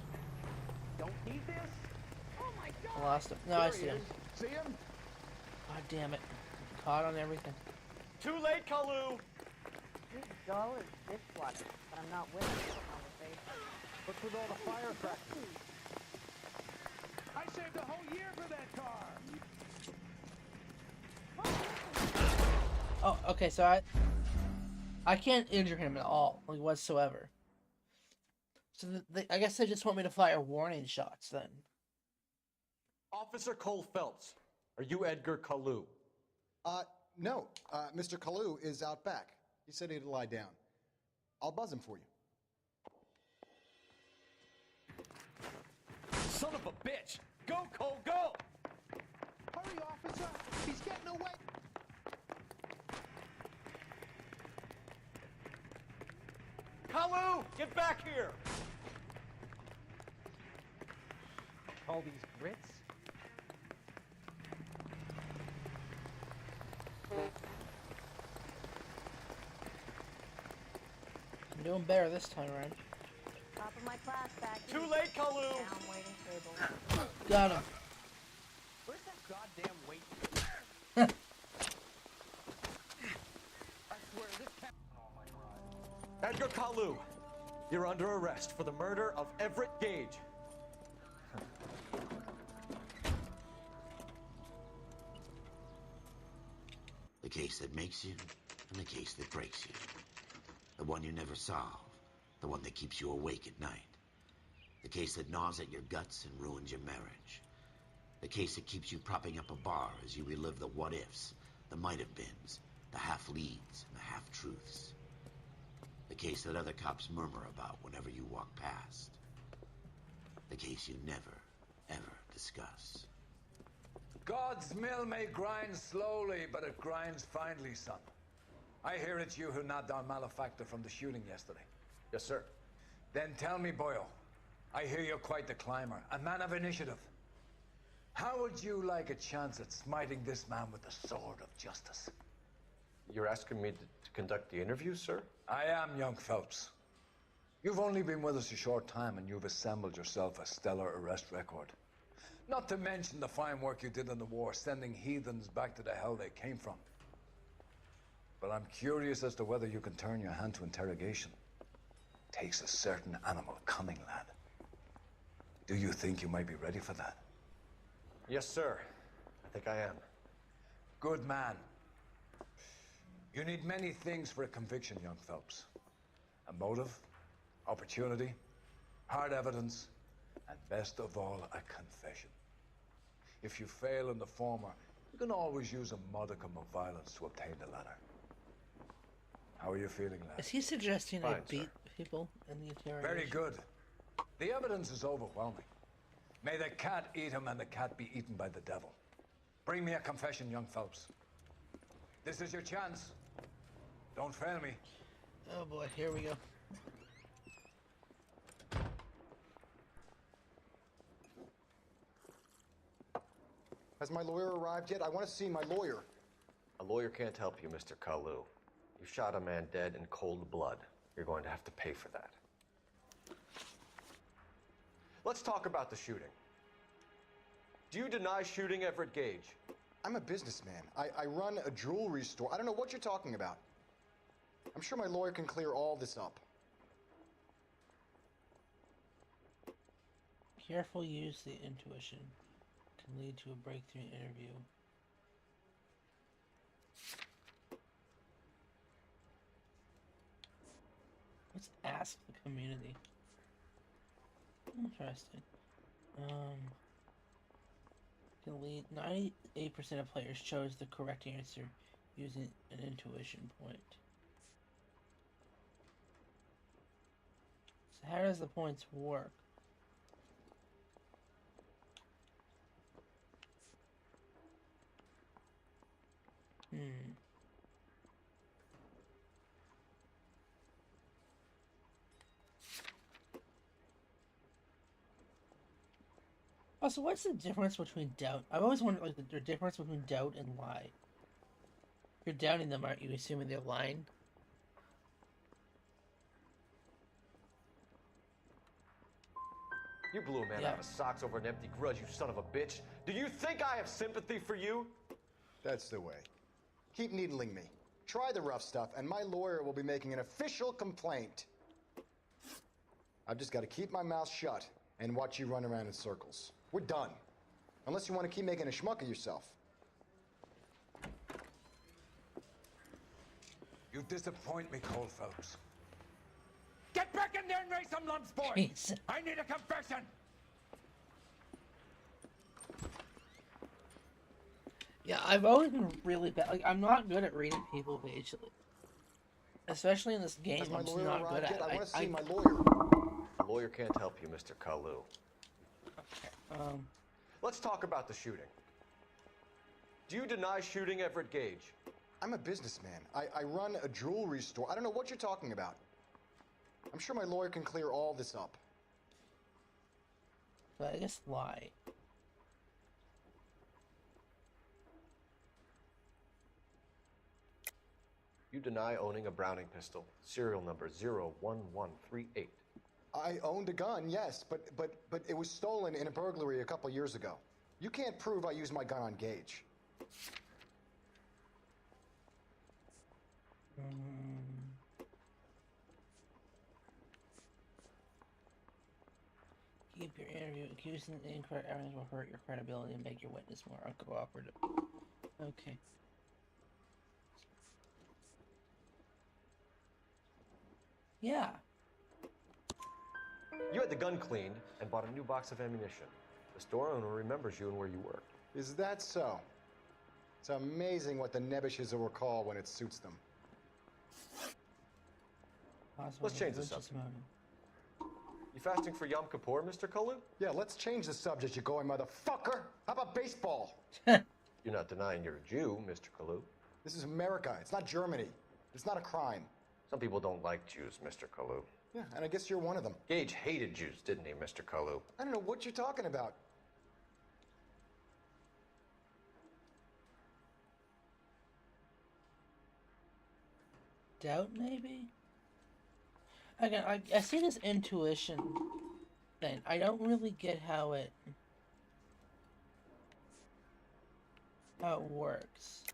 Don't eat this? Oh my I god! lost him. No, I see him. See him? God damn it. Caught on everything. Too late, Kalu! This dull as dishwater, but I'm not winning this conversation. What's with all the firecrackers? I saved a whole year for that car! Oh, okay, so I can't injure him at all, like, whatsoever. So I guess they just want me to fire warning shots, then. Officer Cole Phelps. Are you Edgar Kalu? No. Mr. Kalu is out back. He said he'd lie down. I'll buzz him for you. Son of a bitch! Go, Cole, go! Hurry, officer! He's getting away! Kalu, get back here! All these grits? I'm doing better this time around. Top of my class back. Too late, Kalu! Down waiting table. Got him. Where's that goddamn weight? I swear this cat. Oh my god. Edgar Kalu. You're under arrest for the murder of Everett Gage. The case that makes you, and the case that breaks you. The one you never solve, the one that keeps you awake at night. The case that gnaws at your guts and ruins your marriage. The case that keeps you propping up a bar as you relive the what-ifs, the might-have-beens, the half-leads, and the half-truths. The case that other cops murmur about whenever you walk past. The case you never, ever discuss. God's mill may grind slowly, but it grinds finely, son. I hear it's you who nabbed our malefactor from the shooting yesterday. Yes, sir. Then tell me, Boyle, I hear you're quite the climber, a man of initiative. How would you like a chance at smiting this man with the sword of justice? You're asking me to conduct the interview, sir? I am, young Phelps. You've only been with us a short time, and you've assembled yourself a stellar arrest record. Not to mention the fine work you did in the war, sending heathens back to the hell they came from. But I'm curious as to whether you can turn your hand to interrogation. Takes a certain animal cunning, lad. Do you think you might be ready for that? Yes, sir. I think I am. Good man. You need many things for a conviction, young Phelps. A motive, opportunity, hard evidence, and best of all, a confession. If you fail in the former, you can always use a modicum of violence to obtain the latter. How are you feeling, lad? Is he suggesting I Fine, beat sir. people in the interrogation? Very good. The evidence is overwhelming. May the cat eat him and the cat be eaten by the devil. Bring me a confession, young Phelps. This is your chance. Don't fail me. Oh boy, here we go. Has my lawyer arrived yet? I want to see my lawyer. A lawyer can't help you, Mr. Kalu. You shot a man dead in cold blood. You're going to have to pay for that. Let's talk about the shooting. Do you deny shooting Everett Gage? I'm a businessman. I run a jewelry store. I don't know what you're talking about. I'm sure my lawyer can clear all this up. Careful use the intuition can lead to a breakthrough interview. Let's ask the community. Interesting. Can lead 98% of players chose the correct answer using an intuition point. So how does the points work? Also, what's the difference between doubt? I've always wondered, like, the difference between doubt and lie. If you're doubting them, aren't you assuming they're lying? You blew a man out of socks over an empty grudge, you son of a bitch. Do you think I have sympathy for you? That's the way. Keep needling me. Try the rough stuff, and my lawyer will be making an official complaint. I've just got to keep my mouth shut and watch you run around in circles. We're done. Unless you want to keep making a schmuck of yourself. You disappoint me, Cole Phelps. Get back in there and raise some lumps, boy! Jeez. I need a confession! Yeah, I've always been really bad. Like, I'm not good at reading people facially. Especially in this game, I'm just not good at it. I want to see my lawyer. A lawyer can't help you, Mr. Kalu. Okay, Let's talk about the shooting. Do you deny shooting Everett Gage? I'm a businessman. I run a jewelry store. I don't know what you're talking about. I'm sure my lawyer can clear all this up. but I guess lie. You deny owning a Browning pistol, serial number 01138. I owned a gun, yes, but it was stolen in a burglary a couple years ago. You can't prove I used my gun on Gage. Keep your interview. Accusing the incorrect evidence will hurt your credibility and make your witness more uncooperative. Okay. Yeah. You had the gun cleaned and bought a new box of ammunition. The store owner remembers you and where you worked. Is that so? It's amazing what the Nebbishes will recall when it suits them. Let's change the subject. You fasting for Yom Kippur, Mr. Kalu? Yeah, let's change the subject, you going motherfucker. How about baseball? You're not denying you're a Jew, Mr. Kalu. This is America. It's not Germany. It's not a crime. Some people don't like Jews, Mr. Kalu. Yeah, and I guess you're one of them. Gage hated Jews, didn't he, Mr. Kalu? I don't know what you're talking about. Doubt, maybe? Again, I see this intuition thing. I don't really get how it works.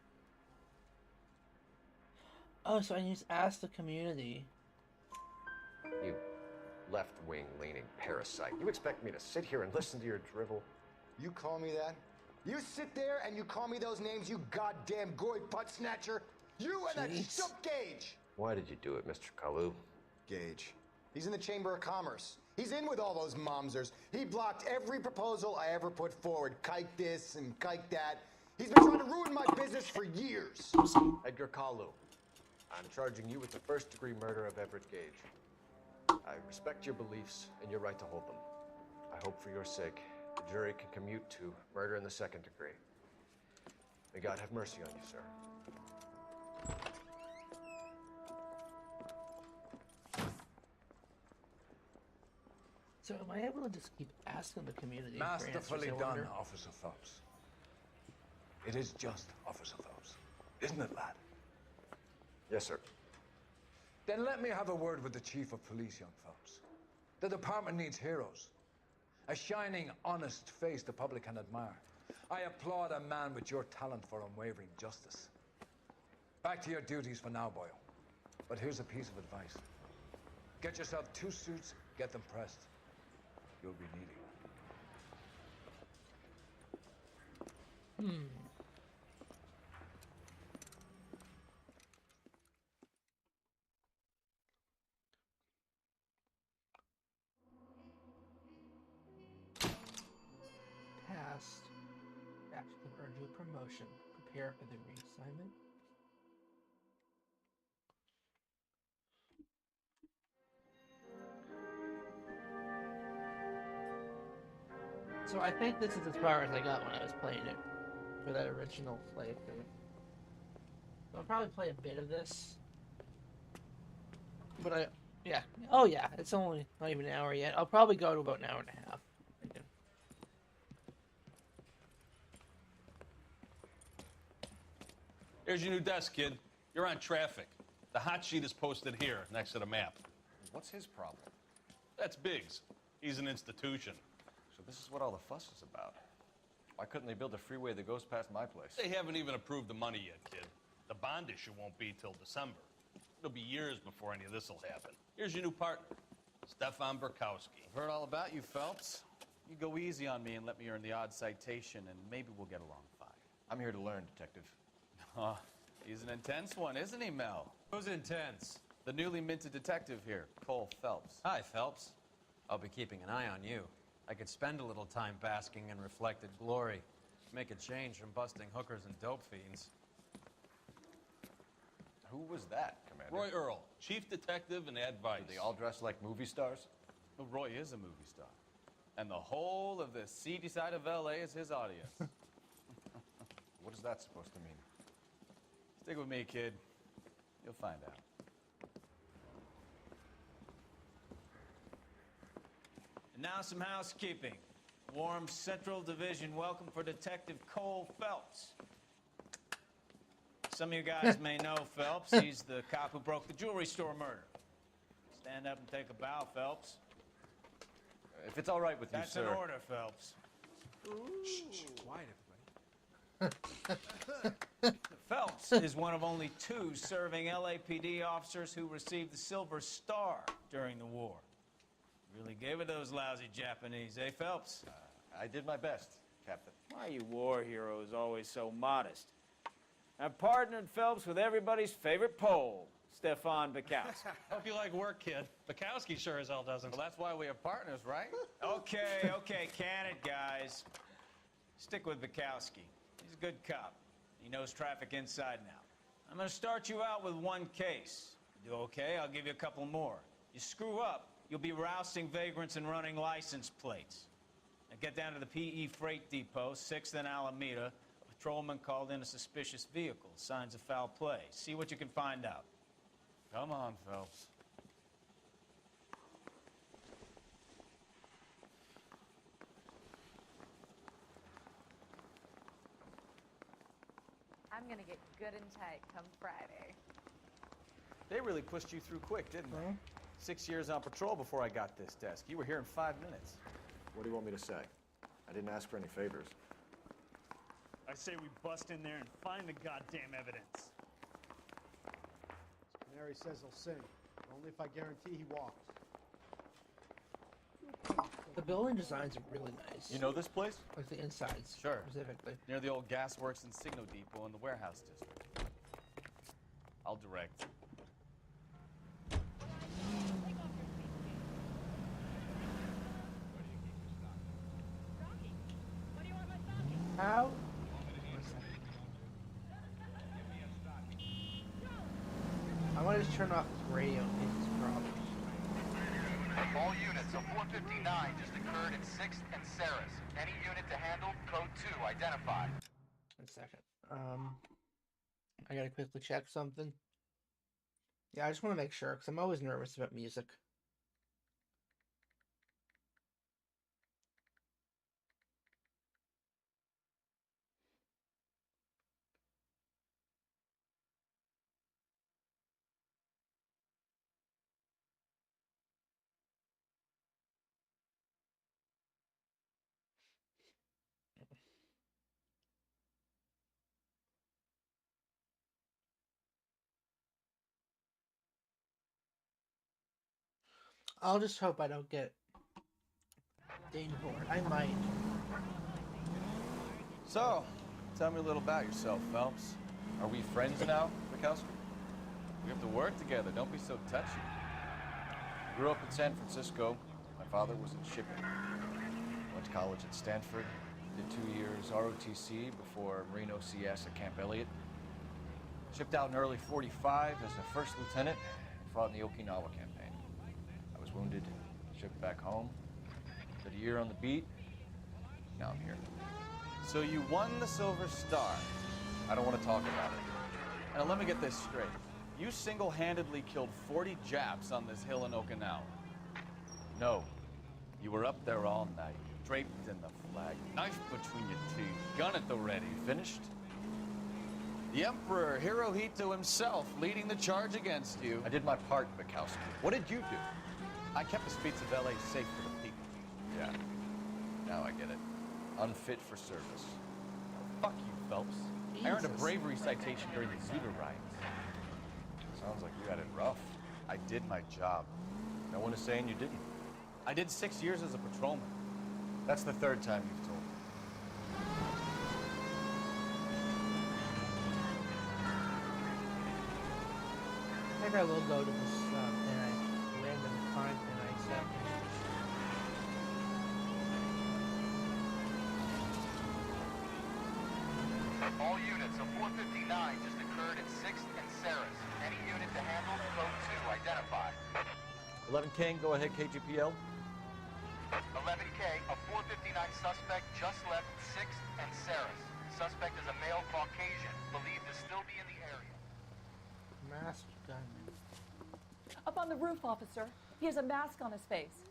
Oh, so I just ask the community. You left-wing leaning parasite. You expect me to sit here and listen to your drivel? You call me that? You sit there and you call me those names, you goddamn goy butt snatcher? You and that shook Gage! Why did you do it, Mr. Kalu? Gage. He's in the Chamber of Commerce. He's in with all those momsers. He blocked every proposal I ever put forward. Kike this and kike that. He's been trying to ruin my business for years. Edgar Kalu, I'm charging you with the first-degree murder of Everett Gage. I respect your beliefs and your right to hold them. I hope for your sake the jury can commute to murder in the second degree. May God have mercy on you, sir. So am I able to just keep asking the community for answers? Masterfully done, Officer Phelps. It is just, Officer Phelps. Isn't it, lad? Yes, sir. Then let me have a word with the Chief of Police, young Phelps. The department needs heroes. A shining, honest face the public can admire. I applaud a man with your talent for unwavering justice. Back to your duties for now, boyo. But here's a piece of advice. Get yourself 2 suits, get them pressed. You'll be needing them. Passed. Action to earn you a promotion. Prepare for the reassignment. So I think this is as far as I got when I was playing it for that original playthrough. So I'll probably play a bit of this. But yeah. Oh yeah, it's only not even an hour yet. I'll probably go to about an hour and a half. Here's your new desk, kid. You're on traffic. The hot sheet is posted here, next to the map. What's his problem? That's Biggs. He's an institution. So this is what all the fuss is about. Why couldn't they build a freeway that goes past my place? They haven't even approved the money yet, kid. The bond issue won't be till December. It'll be years before any of this will happen. Here's your new partner, Stefan Burkowski. I've heard all about you, Phelps. You go easy on me and let me earn the odd citation, and maybe we'll get along fine. I'm here to learn, Detective. Oh, he's an intense one, isn't he, Mel? Who's intense? The newly minted detective here, Cole Phelps. Hi, Phelps. I'll be keeping an eye on you. I could spend a little time basking in reflected glory. Make a change from busting hookers and dope fiends. Who was that, Commander? Roy Earl, chief detective and advice. Do they all dress like movie stars? Well, Roy is a movie star. And the whole of the seedy side of L.A. is his audience. What is that supposed to mean? Stick with me, kid. You'll find out. And now some housekeeping. Warm Central Division welcome for Detective Cole Phelps. Some of you guys may know Phelps. He's the cop who broke the jewelry store murder. Stand up and take a bow, Phelps. If it's all right with you, That's sir. an order, Phelps. Shh, quiet, everybody. Phelps is one of only 2 serving LAPD officers who received the Silver Star during the war. Really gave it those lousy Japanese, eh, Phelps? I did my best, Captain. Why are you war heroes always so modest? I've partnered Phelps with everybody's favorite Pole, Stefan Bukowski. Hope you like work, kid. Bukowski sure as hell doesn't. Well, that's why we are partners, right? Okay, can it, guys. Stick with Bukowski. He's a good cop. He knows traffic inside and out. I'm going to start you out with 1 case. You do okay, I'll give you a couple more. You screw up, you'll be rousting vagrants and running license plates. Now get down to the PE Freight Depot, 6th and Alameda. A patrolman called in a suspicious vehicle. Signs of foul play. See what you can find out. Come on, Phelps. I'm gonna get good and tight come Friday. They really pushed you through quick, didn't they? 6 years on patrol before I got this desk. You were here in 5 minutes. What do you want me to say? I didn't ask for any favors. I say we bust in there and find the goddamn evidence. Canary says he'll sing. Only if I guarantee he walks. The building designs are really nice. You know this place? Like the insides. Sure. Specifically. Near the old gasworks and signal depot in the warehouse district. I'll direct. How? I want to just turn off this radio in case it's a problem. All units, a 459 just occurred in 6th and Saris. Any unit to handle, code 2, identified. 1 second. I gotta quickly check something. Yeah, I just want to make sure, because I'm always nervous about music. I'll just hope I don't get dinged for it. I might. So, tell me a little about yourself, Phelps. Are we friends now, Bukowski? We have to work together. Don't be so touchy. Grew up in San Francisco. My father was in shipping. Went to college at Stanford. Did 2 years ROTC before Marine OCS at Camp Elliott. Shipped out in early 45 as a first lieutenant and fought in the Okinawa campaign. I was wounded, shipped back home. Did a year on the beat. Now I'm here. So you won the Silver Star. I don't want to talk about it. Now let me get this straight. You single-handedly killed 40 Japs on this hill in Okinawa. No. You were up there all night, draped in the flag, knife between your teeth, gun at the ready. Finished? The Emperor Hirohito himself leading the charge against you. I did my part, Bukowski. What did you do? I kept the streets of LA safe for the people. Yeah. Now I get it. Unfit for service. Fuck you, Phelps. I earned a bravery citation during the Zuda riots. Sounds like you had it rough. I did my job. No one is saying you didn't. I did 6 years as a patrolman. That's the third time you've told me. Maybe I will go to this random crime thing I set. All units, a 459 just occurred at 6th and Saris. Any unit to handle, code 2, identify. 11 King, go ahead, KGPL. 11K, a 459 suspect just left 6th and Saris. Suspect is a male Caucasian, believed to still be in the area. Masked gunman. Up on the roof, officer. He has a mask on his face.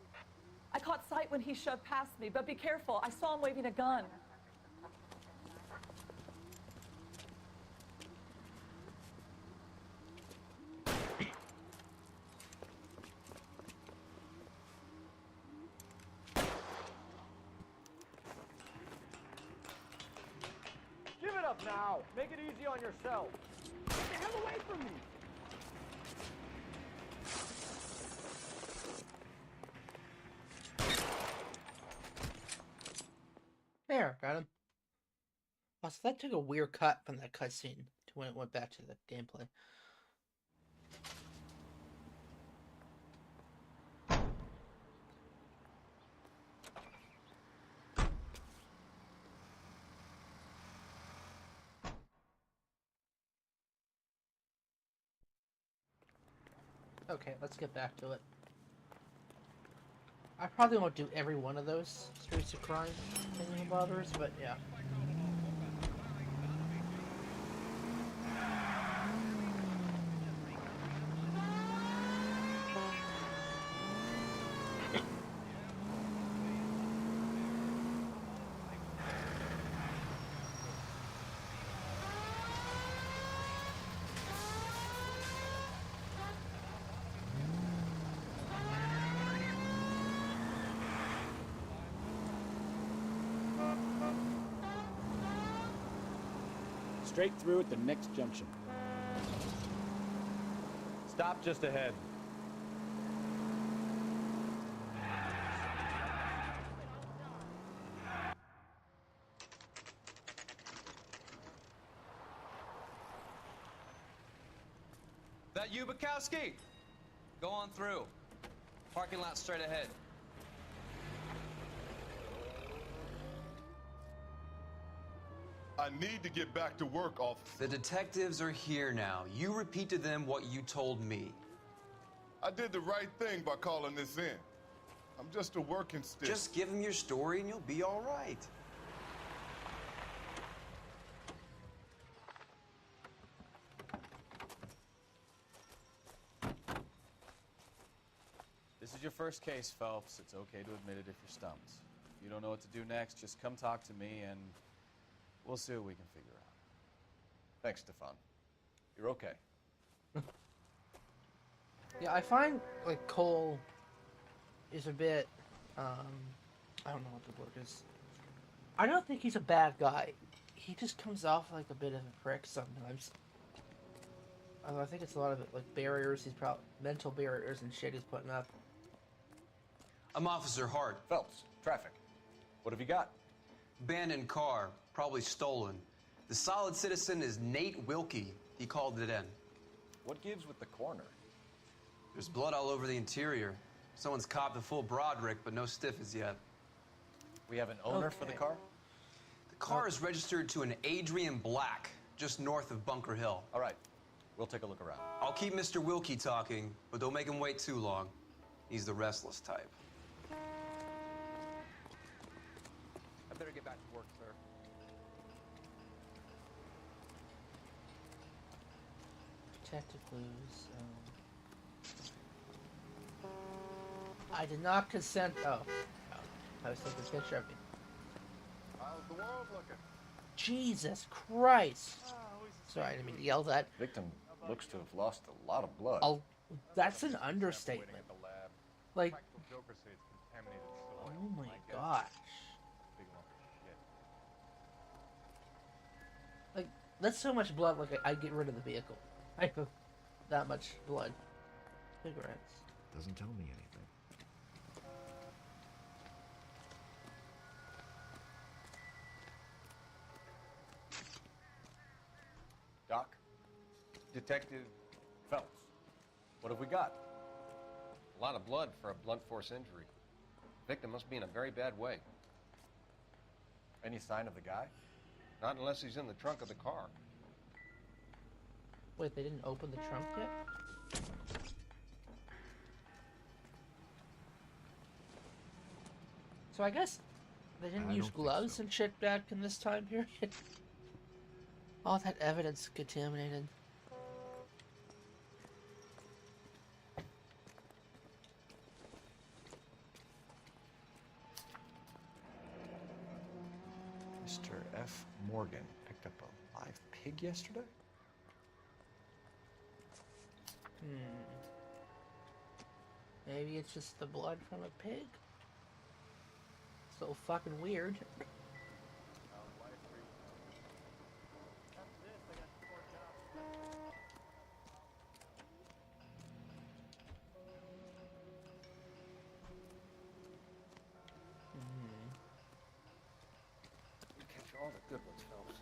I caught sight when he shoved past me, but be careful. I saw him waving a gun. Give it up now. Make it easy on yourself. Get the hell away from me. There, got him. Oh, so that took a weird cut from that cutscene to when it went back to the gameplay. Okay, let's get back to it. I probably won't do every one of those Streets of Crime thingy-bobbers, but yeah. Straight through at the next junction. Stop just ahead. That you, Bukowski? Go on through. Parking lot straight ahead. I need to get back to work, officer. The detectives are here now. You repeat to them what you told me. I did the right thing by calling this in. I'm just a working stick. Just give them your story and you'll be all right. This is your first case, Phelps. It's okay to admit it if you're stumped. If you don't know what to do next, just come talk to me and we'll see what we can figure out. Thanks, Stefan. You're okay. Yeah, I find, like, Cole is a bit, I don't know what the word is. I don't think he's a bad guy. He just comes off like a bit of a prick sometimes. I think it's a lot of it, like, barriers, he's probably, mental barriers and shit he's putting up. I'm Officer Hart. Phelps, traffic. What have you got? Abandoned car, probably stolen. The solid citizen is Nate Wilkie. He called it in. What gives with the coroner? There's blood all over the interior. Someone's copped a full Broderick, but no stiff as yet. We have an owner for the car? The car is registered to an Adrian Black, just north of Bunker Hill. All right. We'll take a look around. I'll keep Mr. Wilkie talking, but don't make him wait too long. He's the restless type. I better get back to work, sir. Protective clues. I did not consent. Oh. I was taking a picture of me. How's the world looking? Jesus Christ. Sorry, I didn't mean to yell that. Victim looks to have lost a lot of blood. That's an understatement. Like, oh my gosh. Like, that's so much blood, like, I'd get rid of the vehicle. I have that much blood. Cigarettes. Doesn't tell me anything. Doc? Detective Phelps. What have we got? A lot of blood for a blunt force injury. Victim must be in a very bad way. Any sign of the guy? Not unless he's in the trunk of the car. Wait, they didn't open the trunk yet? So I guess they didn't use gloves and shit back in this time period? All that evidence contaminated. Mr. F. Morgan picked up a live pig yesterday? Maybe it's just the blood from a pig? So fucking weird. Catch all the good ones, Phelps.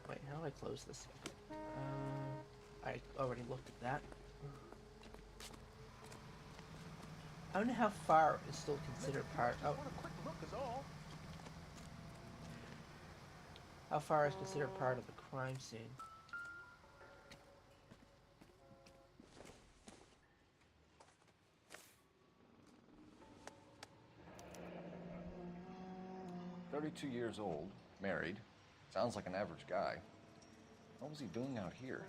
Wait, how do I close this? I already looked at that. I don't know how far is still considered part. Oh. How far is considered part of the crime scene? "32 years old, married. Sounds like an average guy. What was he doing out here?"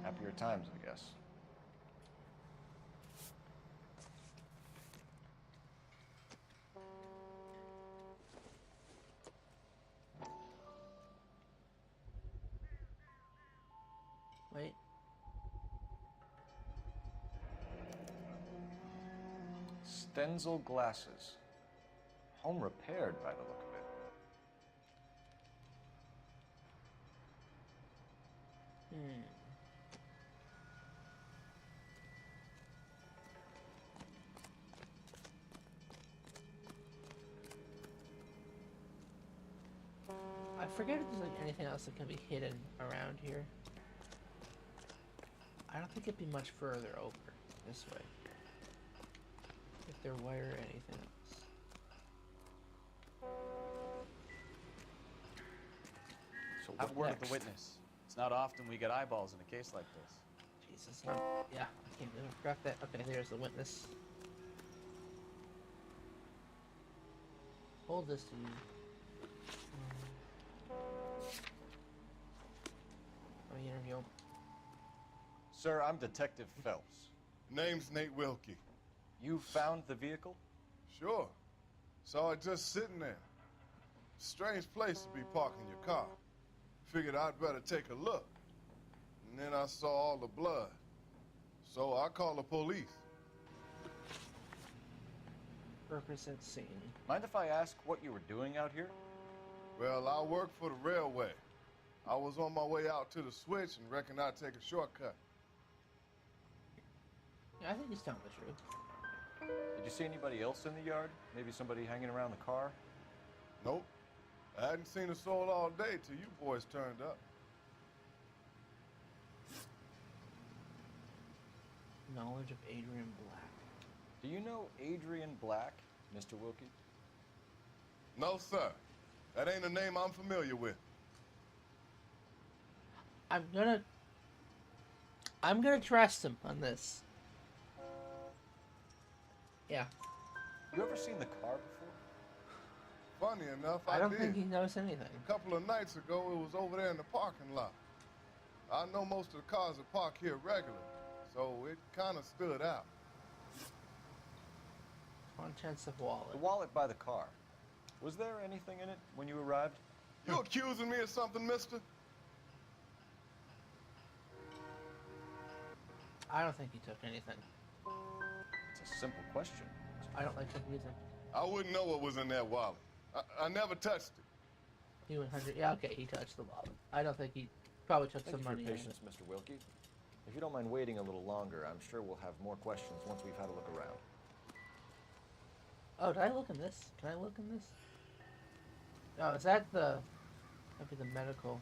Happier times, I guess. Wait. Stenzel glasses. Home repaired by the look of it. I forget if there's like anything else that can be hidden around here. I don't think it'd be much further over this way. If there were anything else. So I've word of the witness. It's not often we get eyeballs in a case like this. Jesus, yeah, I can't believe I forgot that. Okay, there's the witness. Hold this to you. Let me interview him. Sir, I'm Detective Phelps. Name's Nate Wilkie. You found the vehicle? Sure. Saw it just sitting there. Strange place to be parking your car. Figured I'd better take a look. And then I saw all the blood. So I called the police. represent scene. Mind if I ask what you were doing out here? Well, I work for the railway. I was on my way out to the switch and reckoned I'd take a shortcut. Yeah, I think he's telling the truth. Did you see anybody else in the yard? Maybe somebody hanging around the car? Nope. I hadn't seen a soul all day till you boys turned up. Knowledge of Adrian Black. Do you know Adrian Black, Mr. Wilkie? No, sir. That ain't a name I'm familiar with. I'm gonna trust him on this. Yeah. You ever seen the car before? Funny enough, I don't did. think he knows anything. A couple of nights ago, it was over there in the parking lot. I know most of the cars are parked here regularly, so it kind of stood out. Contents of wallet. The wallet by the car. Was there anything in it when you arrived? You accusing me of something, mister? I don't think he took anything. It's a simple question. I don't like him either. I wouldn't know what was in that wallet. I never touched it. He 100. Yeah, okay, he touched the wallet. I don't think he probably took Thank some you for money. your patience, Mr. Wilkie. If you don't mind waiting a little longer, I'm sure we'll have more questions once we've had a look around. Oh, did I look in this? Can I look in this? Oh, is that the... That'd be the medical...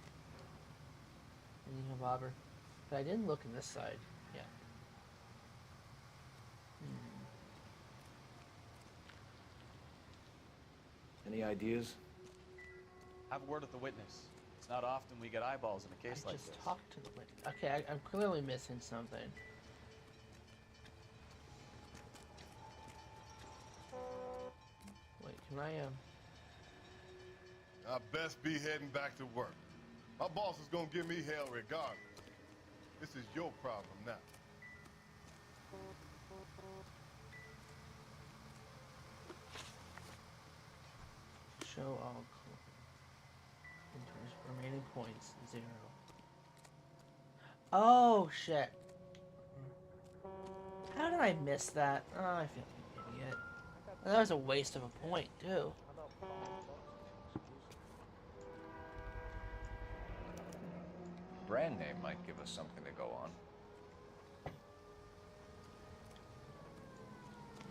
bobber. But I didn't look in this side. Yeah. Any ideas? Have a word with the witness. It's not often we get eyeballs in a case like this. Just talk to the witness. Okay, I'm clearly missing something. Wait, can I, I best be heading back to work. My boss is gonna give me hell regardless. This is your problem now. Show all remaining points, 0. Oh, shit. How did I miss that? Oh, I feel like an idiot. That was a waste of a point, too. Brand name might give us something to go on.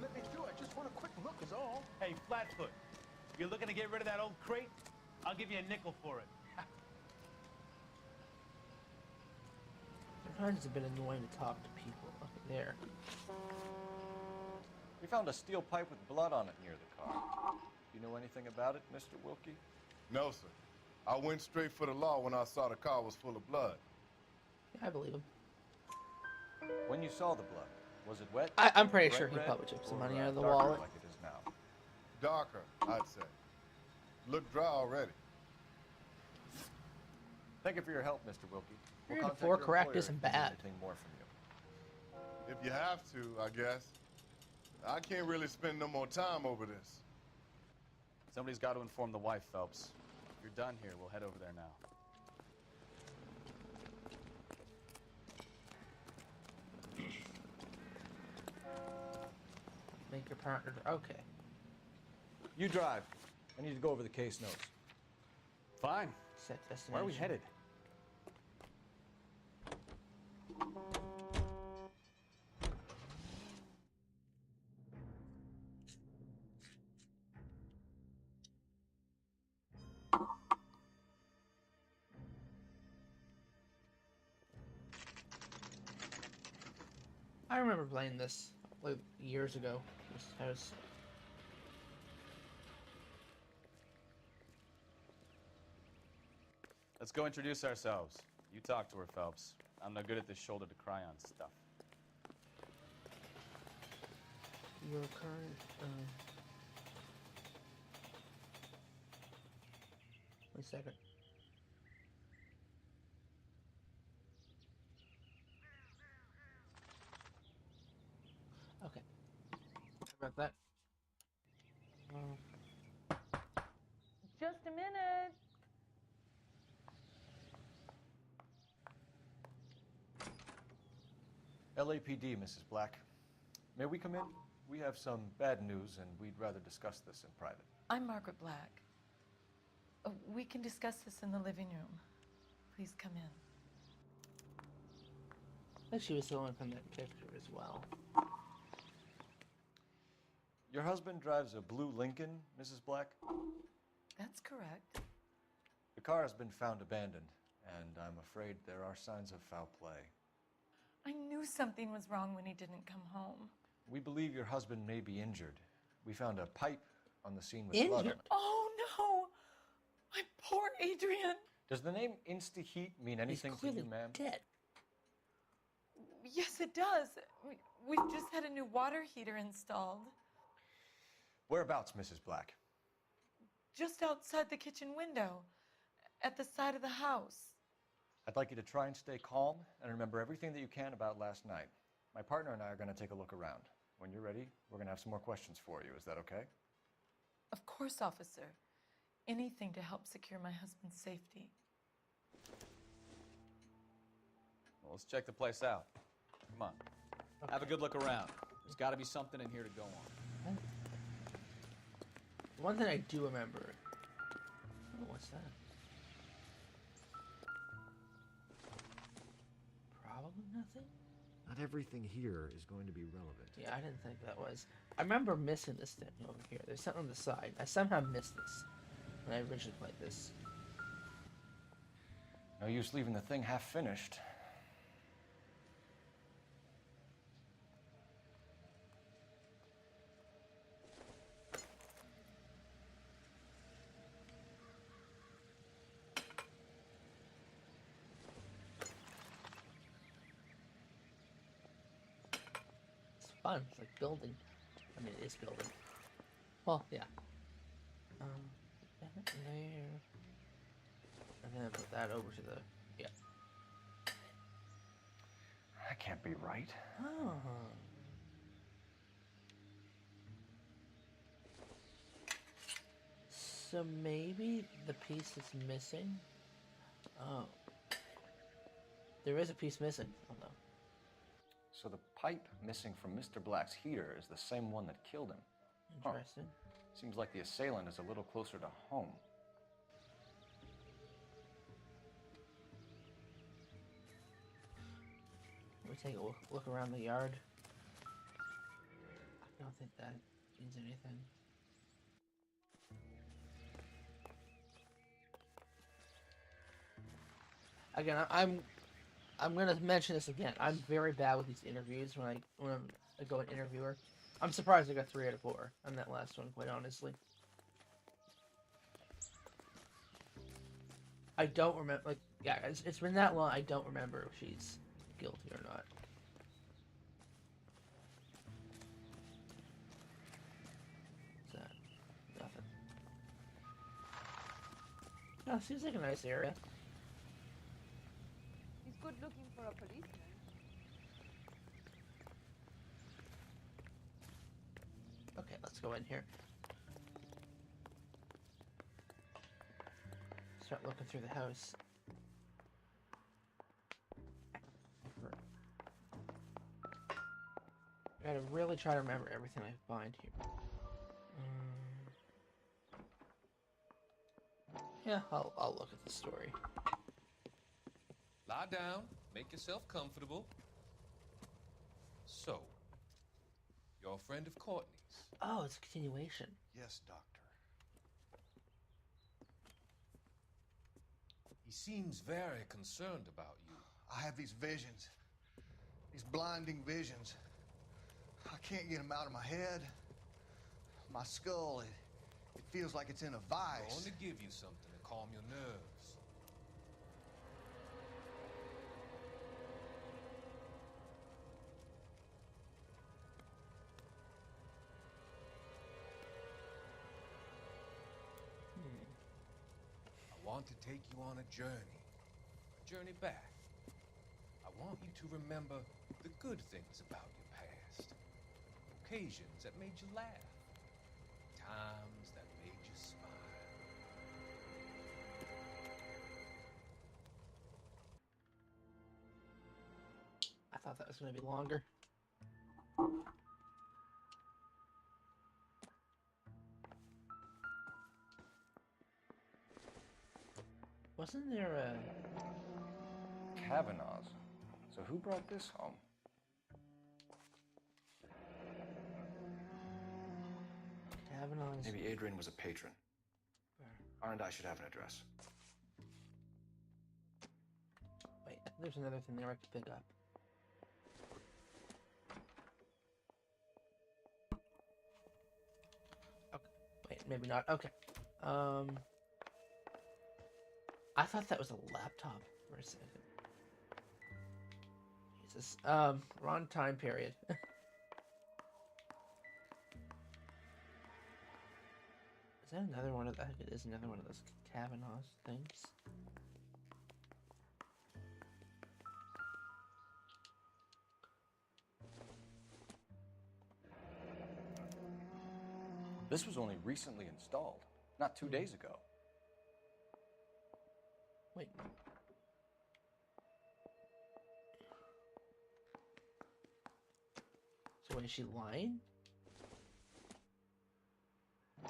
Let me through. I just want a quick look is all. Hey, Flatfoot, you're looking to get rid of that old crate? I'll give you a nickel for it. Sometimes it's a bit annoying to talk to people. Okay, there. We found a steel pipe with blood on it near the car. You know anything about it, Mr. Wilkie? No, sir. I went straight for the law when I saw the car was full of blood. Yeah, I believe him. When you saw the blood, was it wet? I'm pretty bright sure he red, probably took some or, money out of the darker wallet. like it is now? Darker, I'd say. Looked dry already. Thank you for your help, Mr. Wilkie. We'll 3 to contact 4 your correct employer isn't if we need bad. anything more from you. If you have to, I guess. I can't really spend no more time over this. Somebody's got to inform the wife, Phelps. If you're done here, we'll head over there now. Make your partner... Okay. You drive. I need to go over the case notes. Fine. Set destination. Where are we headed? I remember playing this like years ago. This house. Let's go introduce ourselves. You talk to her, Phelps. I'm no good at this shoulder to cry on stuff. Your current. Wait a second. Okay. Sorry about that. Just a minute. LAPD, Mrs. Black. May we come in? We have some bad news, and we'd rather discuss this in private. I'm Margaret Black. We can discuss this in the living room. Please come in. I think she was the one from that picture as well. Your husband drives a blue Lincoln, Mrs. Black? That's correct. The car has been found abandoned, and I'm afraid there are signs of foul play. I knew something was wrong when he didn't come home. We believe your husband may be injured. We found a pipe on the scene with Injured? blood on it. Oh no! My poor Adrian! Does the name Insta-Heat mean anything to you, ma'am? Dead. Yes, it does. We've just had a new water heater installed. Whereabouts, Mrs. Black? Just outside the kitchen window, at the side of the house. I'd like you to try and stay calm and remember everything that you can about last night. My partner and I are going to take a look around. When you're ready, we're going to have some more questions for you. Is that okay? Of course, officer. Anything to help secure my husband's safety. Well, let's check the place out. Come on. Okay. Have a good look around. There's got to be something in here to go on. One thing I do remember. Oh, what's that? Probably nothing. Not everything here is going to be relevant. Yeah, I didn't think that was. I remember missing this thing over here. There's something on the side. I somehow missed this when I originally played this. No use leaving the thing half finished. Fun. It's like building. I mean, it is building. Well, yeah. There. And then put that over to the. Yeah. That can't be right. Oh. So maybe the piece is missing. Oh. There is a piece missing. Oh no. So the pipe missing from Mr. Black's heater is the same one that killed him. Interesting. Seems like the assailant is a little closer to home. Let me take a look around the yard. I don't think that means anything. Again, I'm gonna mention this again. I'm very bad with these interviews when I go an interviewer. I'm surprised I got 3 out of 4 on that last one, quite honestly. I don't remember, like, yeah, it's been that long, I don't remember if she's guilty or not. What's that? Nothing. Oh, seems like a nice area. He's good looking for a policeman. Okay, let's go in here. Start looking through the house. I gotta really try to remember everything I find here. Yeah, I'll look at the story. Lie down, make yourself comfortable. So, you're a friend of Courtney's. Oh, it's a continuation. Yes, Doctor. He seems very concerned about you. I have these visions. These blinding visions. I can't get them out of my head. My skull, it feels like it's in a I vice. want to give you something to calm your nerves. I want to take you on a journey back. I want you to remember the good things about your past, occasions that made you laugh, times that made you smile. I thought that was going to be longer. Wasn't there a... Kavanaugh's. So who brought this home? Kavanaugh's... Maybe Adrian was a patron. R&I should have an address. Wait, I think there's another thing there I could pick up. Okay. Wait, maybe not. Okay. I thought that was a laptop for a second. Jesus. Wrong time period. Is that another one of the, I think it is another one of those Kavanaugh's things. This was only recently installed, not 2 days ago. Wait. So is she lying? I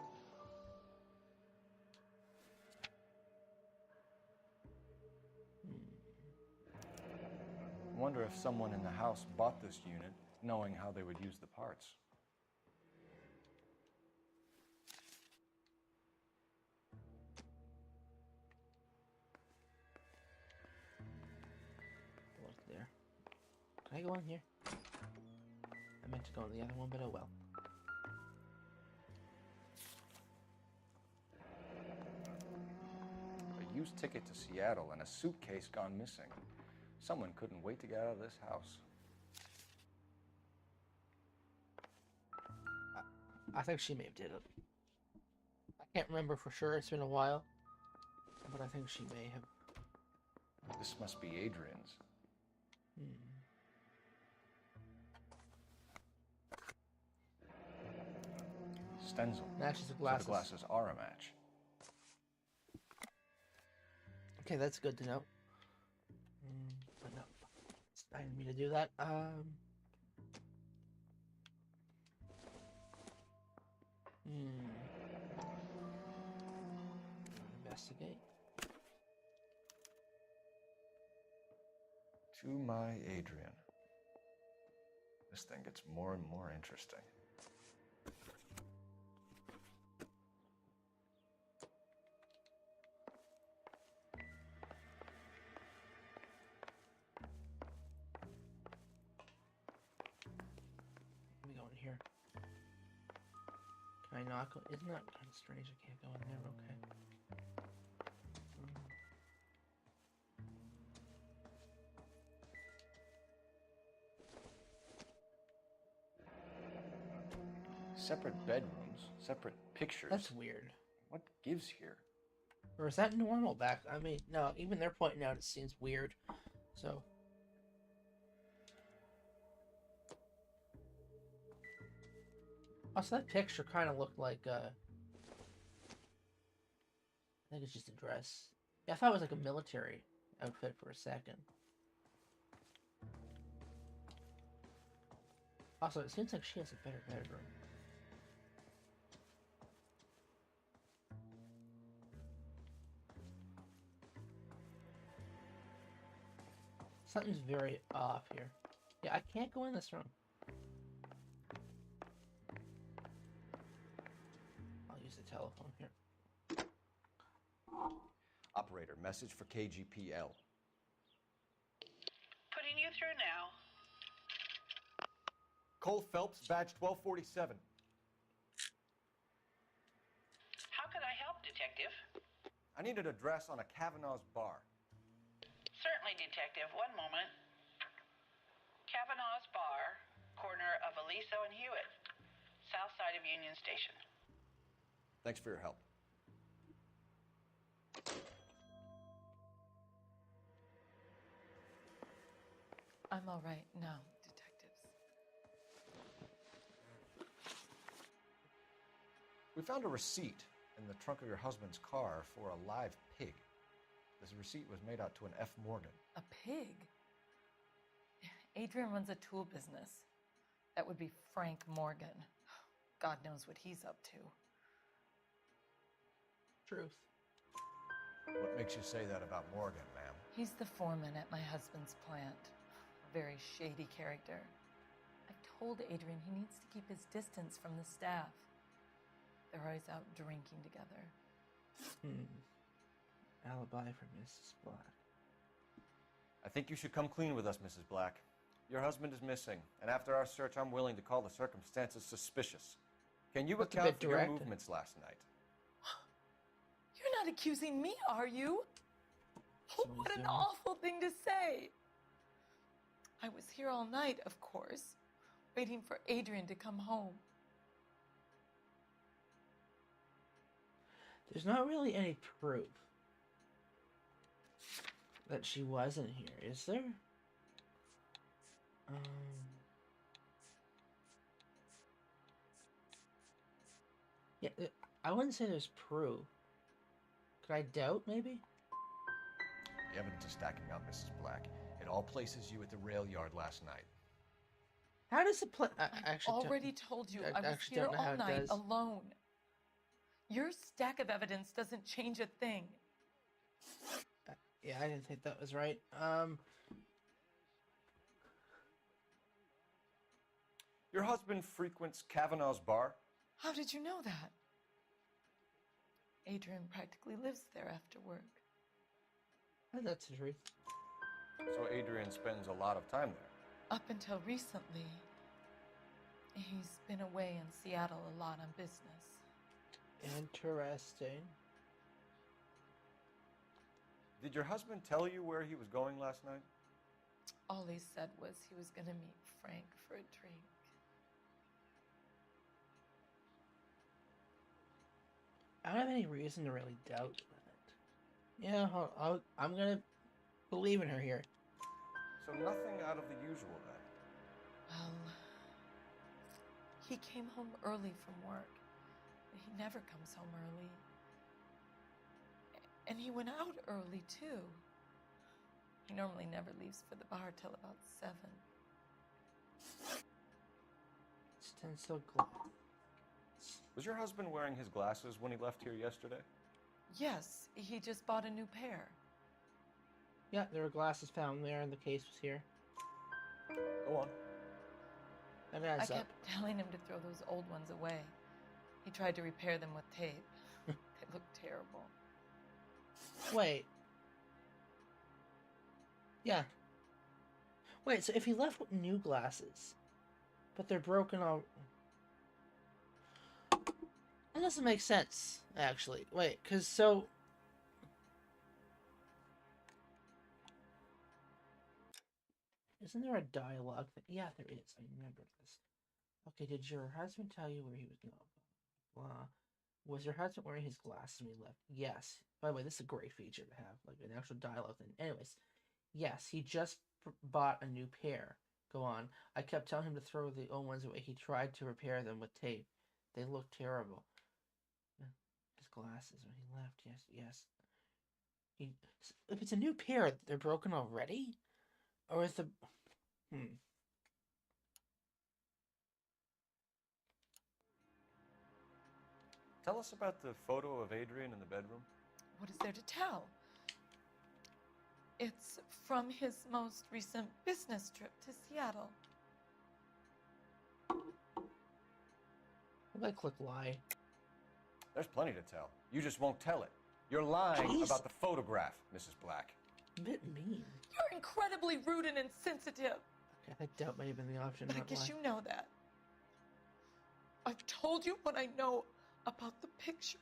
wonder if someone in the house bought this unit knowing how they would use the parts. Look there. Can I go in here? I meant to go in the other one, but oh well. A used ticket to Seattle and a suitcase gone missing. Someone couldn't wait to get out of this house. I think she may have did it. I can't remember for sure, it's been a while. But I think she may have. This must be Adrian's. Stenzel. Matches the So glasses. the glasses are a match. Okay, that's good to know. But no, I didn't mean to do that. Investigate. To my Adrian. This thing gets more and more interesting. Let me go in here. Can I not go? Isn't that kind of strange? I can't go in there. Okay. Separate bedrooms, separate pictures. That's weird. What gives here? Or is that normal back? I mean, no, even they're pointing out it seems weird. So. Also, that picture kind of looked like, I think it's just a dress. Yeah, I thought it was like a military outfit for a second. Also, it seems like she has a better bedroom. Something's very off here. Yeah, I can't go in this room. I'll use the telephone here. Operator, message for KGPL. Putting you through now. Cole Phelps, badge 1247. How could I help, Detective? I need an address on a Kavanaugh's bar. Certainly, Detective. One moment. Kavanaugh's Bar, corner of Aliso and Hewitt, south side of Union Station. Thanks for your help. I'm all right now, detectives. We found a receipt in the trunk of your husband's car for a live pig. This receipt was made out to an F. Morgan. A pig? Adrian runs a tool business. That would be Frank Morgan. God knows what he's up to. Truth. What makes you say that about Morgan, ma'am? He's the foreman at my husband's plant. A very shady character. I've told Adrian he needs to keep his distance from the staff. They're always out drinking together. Alibi for Mrs. Black. I think you should come clean with us, Mrs. Black. Your husband is missing, and after our search, I'm willing to call the circumstances suspicious. Can you That's a account bit for your direct. movements last night? You're not accusing me, are you? What an Someone's awful thing to say. I was here all night, of course, waiting for Adrian to come home. There's not really any proof that she wasn't here, is there? Yeah, I wouldn't say there's proof. Could I doubt, maybe? The evidence is stacking up, Mrs. Black. It all places you at the rail yard last night. How does it play? I've already told you I was here all night alone. Your stack of evidence doesn't change a thing. Yeah, I didn't think that was right. Your husband frequents Kavanaugh's bar? How did you know that? Adrian practically lives there after work. That's the truth. So Adrian spends a lot of time there. Up until recently, he's been away in Seattle a lot on business. Interesting. Did your husband tell you where he was going last night? All he said was he was going to meet Frank for a drink. I don't have any reason to really doubt that. Yeah, I'm gonna believe in her here. So nothing out of the usual then? Well, he came home early from work. He never comes home early. And he went out early, too. He normally never leaves for the bar till about 7. Stand so glad. Was your husband wearing his glasses when he left here yesterday? Yes, he just bought a new pair. Yeah, there were glasses found there and the case was here. Go on. That I adds up. kept telling him to throw those old ones away. He tried to repair them with tape. They look terrible. Wait. Yeah. Wait, so if he left with new glasses, but they're broken all... That doesn't make sense, actually. Wait, because so... Isn't there a dialogue thing? Yeah, there is. I remember this. Okay, did your husband tell you where he was going? Blah. Was your husband wearing his glasses when he left? Yes. By the way, this is a great feature to have, like an actual dialogue thing. Anyways, yes, he just bought a new pair. Go on. I kept telling him to throw the old ones away. He tried to repair them with tape. They look terrible. His glasses when he left. Yes, yes. If it's a new pair, they're broken already? Or is the... Tell us about the photo of Adrian in the bedroom. What is there to tell? It's from his most recent business trip to Seattle. If I click lie. There's plenty to tell. You just won't tell it. You're lying about the photograph, Mrs. Black. A bit mean. You're incredibly rude and insensitive. Okay, I doubt might have been the option. But I guess you know that. I've told you what I know about the picture.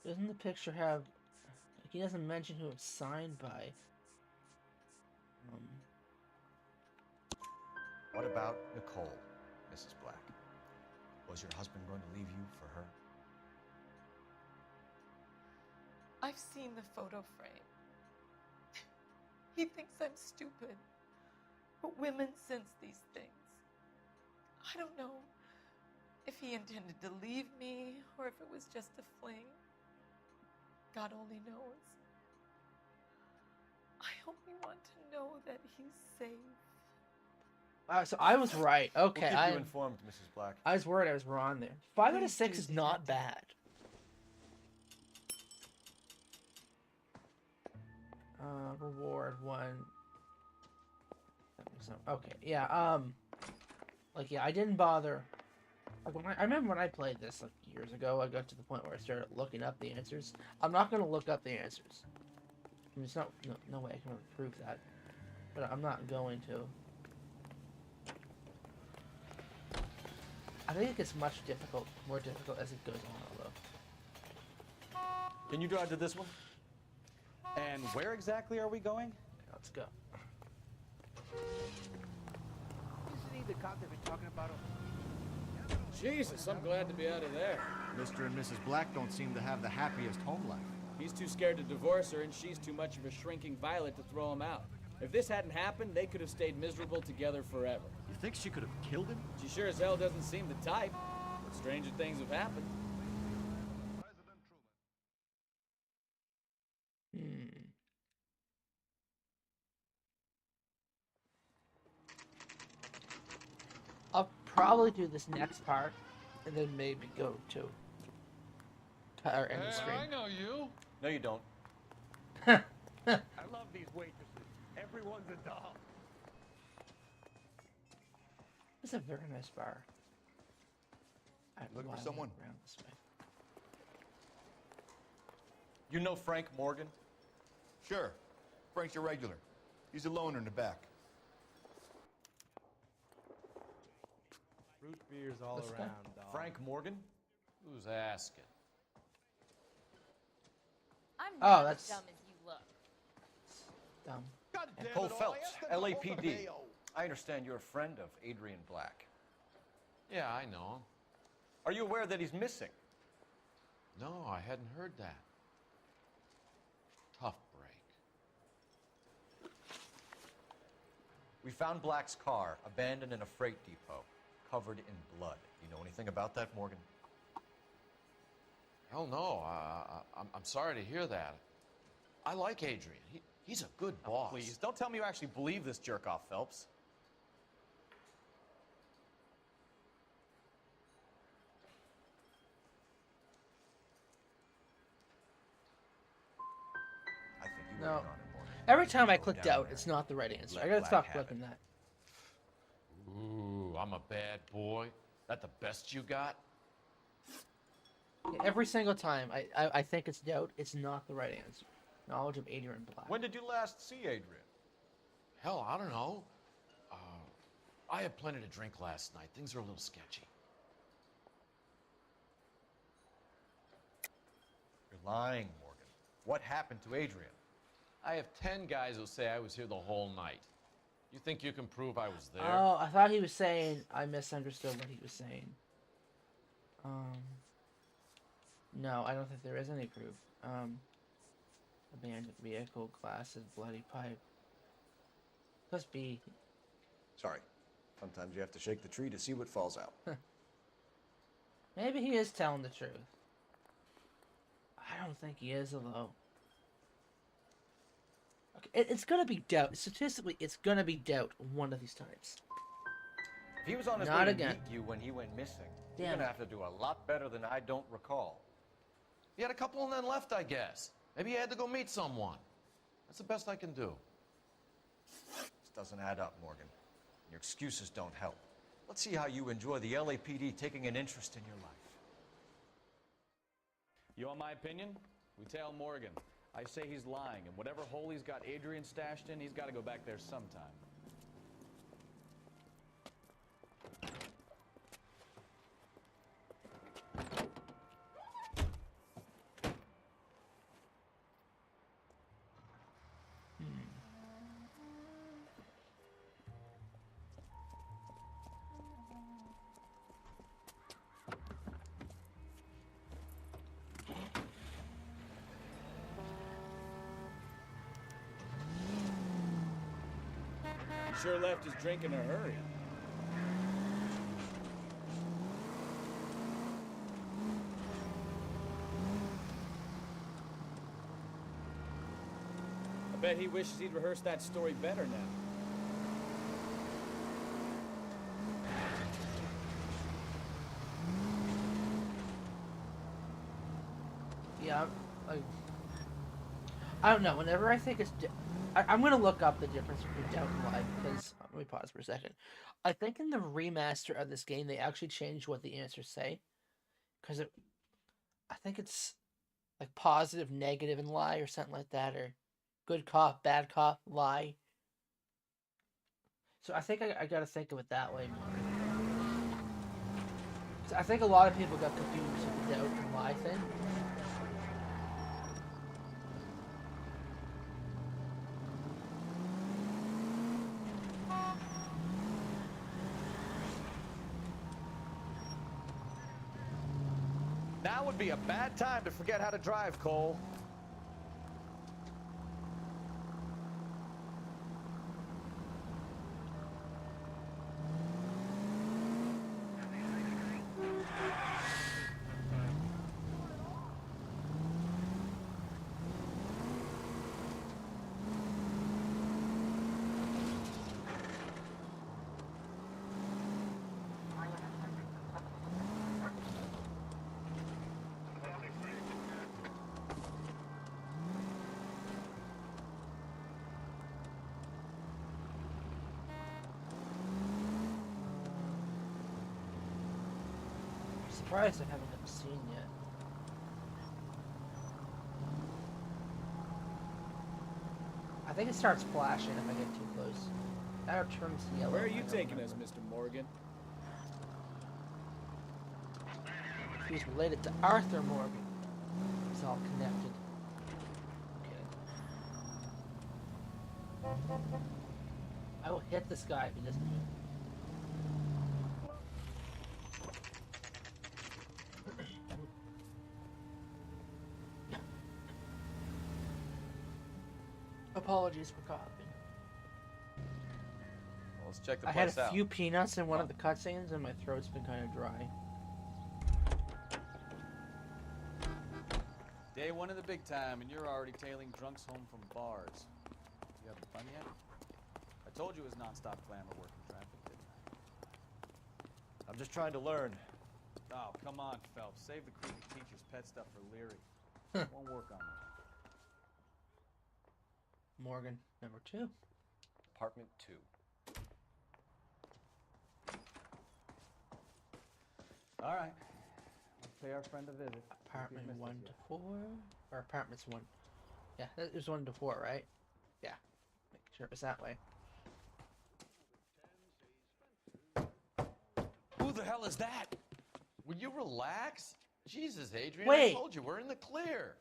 Doesn't the picture have... Like, he doesn't mention who it's signed by. What about Nicole, Mrs. Black? Was your husband going to leave you for her? I've seen the photo frame. He thinks I'm stupid. But women sense these things. I don't know if he intended to leave me or if it was just a fling. God only knows. I only want to know that he's safe. So I was right. Okay, We'll keep you informed, Mrs. Black. I was worried I was wrong there. 5 out of 6 is not bad. Reward 1. Okay, yeah. Like, yeah, I didn't bother. Like, I remember when I played this like years ago. I got to the point where I started looking up the answers. I'm not gonna look up the answers. I mean, it's not no way I can really prove that, but I'm not going to. I think it gets more difficult as it goes on, although. Can you drive to this one? And where exactly are we going? Okay, let's go. Isn't he the cop they've been talking about? Jesus, I'm glad to be out of there. Mr. and Mrs. Black don't seem to have the happiest home life. He's too scared to divorce her, and she's too much of a shrinking violet to throw him out. If this hadn't happened, they could have stayed miserable together forever. You think she could have killed him? She sure as hell doesn't seem the type, but stranger things have happened. I'll probably do this next part, and then maybe go to our end of stream. I know you. No, you don't. I love these waitresses. Everyone's a doll. It's a very nice bar. Looking for someone? Around this way. You know Frank Morgan? Sure. Frank's your regular. He's a loner in the back. Root beers all Let's go. around, dog. Frank Morgan? Who's asking? I'm Oh, not that's- as dumb as you look. Dumb. And Cole Phelps, LAPD. I understand you're a friend of Adrian Black. Yeah, I know. Are you aware that he's missing? No, I hadn't heard that. Tough break. We found Black's car abandoned in a freight depot, covered in blood. You know anything about that, Morgan? Hell no. I'm sorry to hear that. I like Adrian. He's a good boss. Please, don't tell me you actually believe this jerk-off, Phelps. I think you No. were in on it, Morgan. Every time I Go clicked down out, there. it's not the right answer. Let I gotta Black stop have clicking it. that. Ooh, I'm a bad boy. That the best you got? Every single time I think it's doubt, it's not the right answer. Knowledge of Adrian Black. When did you last see Adrian? Hell, I don't know. I had plenty to drink last night. Things are a little sketchy. You're lying, Morgan. What happened to Adrian? I have 10 guys who say I was here the whole night. You think you can prove I was there? Oh, I thought he was saying. I misunderstood what he was saying. No, I don't think there is any proof. Abandoned vehicle, glasses, bloody pipe. Must be. Sorry. Sometimes you have to shake the tree to see what falls out. Maybe he is telling the truth. I don't think he is, though. Okay, it's gonna be doubt. Statistically, it's gonna be doubt one of these times. If he was on his Not way again. to meet you when he went missing, Damn you're gonna it. have to do a lot better than I don't recall. He had a couple and then left, I guess. Maybe he had to go meet someone. That's the best I can do. This doesn't add up, Morgan. Your excuses don't help. Let's see how you enjoy the LAPD taking an interest in your life. You want my opinion? We tail Morgan. I say he's lying, and whatever hole he's got Adrian stashed in, he's got to go back there sometime. He sure left his drink in a hurry. I bet he wishes he'd rehearsed that story better now. I don't know. Whenever I think I'm gonna look up the difference between doubt and lie because let me pause for a second. I think in the remaster of this game they actually changed what the answers say, because I think it's like positive, negative, and lie or something like that, or good cop, bad cop, lie. So I think I gotta think of it that way more. 'Cause I think a lot of people got confused with the doubt and lie thing. Now would be a bad time to forget how to drive, Cole. Surprised I haven't got the scene yet. I think it starts flashing if I get too close. That turns yellow. Where are you taking us, Mr. Morgan? He's related to Arthur Morgan. It's all connected. Okay. I will hit this guy if he doesn't move. Apologies for coughing. Well, let's check the I place had a out. few peanuts in one of the cutscenes and my throat's been kind of dry. Day one of the big time, and you're already tailing drunks home from bars. You having fun yet? I told you it was nonstop glamour working traffic, didn't I? I'm just trying to learn. Oh, come on, Phelps. Save the creepy teacher's pet stuff for Leary. Won't work on me. Morgan, number 2. Apartment 2. All right. Let's pay our friend a visit. Apartment 1 to 4? Or apartments 1. Yeah, it was 1 to 4, right? Yeah. Make sure it was that way. Who the hell is that? Will you relax? Jesus, Adrian, Wait. I told you, we're in the clear.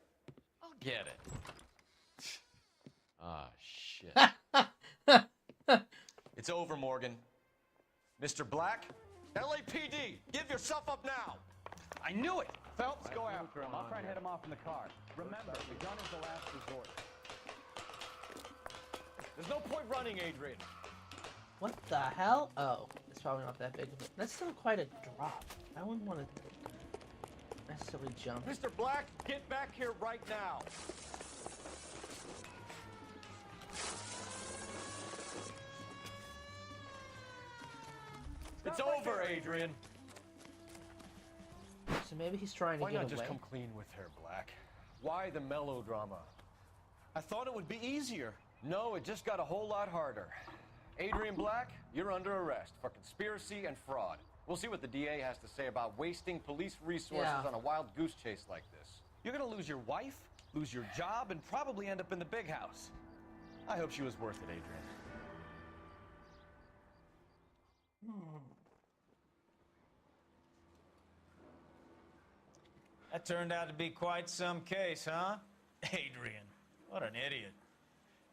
I'll get it. Ah, shit. It's over, Morgan. Mr. Black? LAPD, give yourself up now. I knew it. Phelps, go after him. I'll try and head him off in the car. Remember, the gun is the last resort. There's no point running, Adrian. What the hell? Oh, it's probably not that big of a... That's still quite a drop. I wouldn't want to necessarily jump. Mr. Black, get back here right now. It's over, Adrian. So maybe he's trying to Why get not away. just come clean with her, Black? Why the melodrama? I thought it would be easier. No, it just got a whole lot harder. Adrian Black, you're under arrest for conspiracy and fraud. We'll see what the DA has to say about wasting police resources on a wild goose chase like this. You're gonna lose your wife, lose your job, and probably end up in the big house. I hope she was worth it, Adrian. That turned out to be quite some case, huh? Adrian, what an idiot.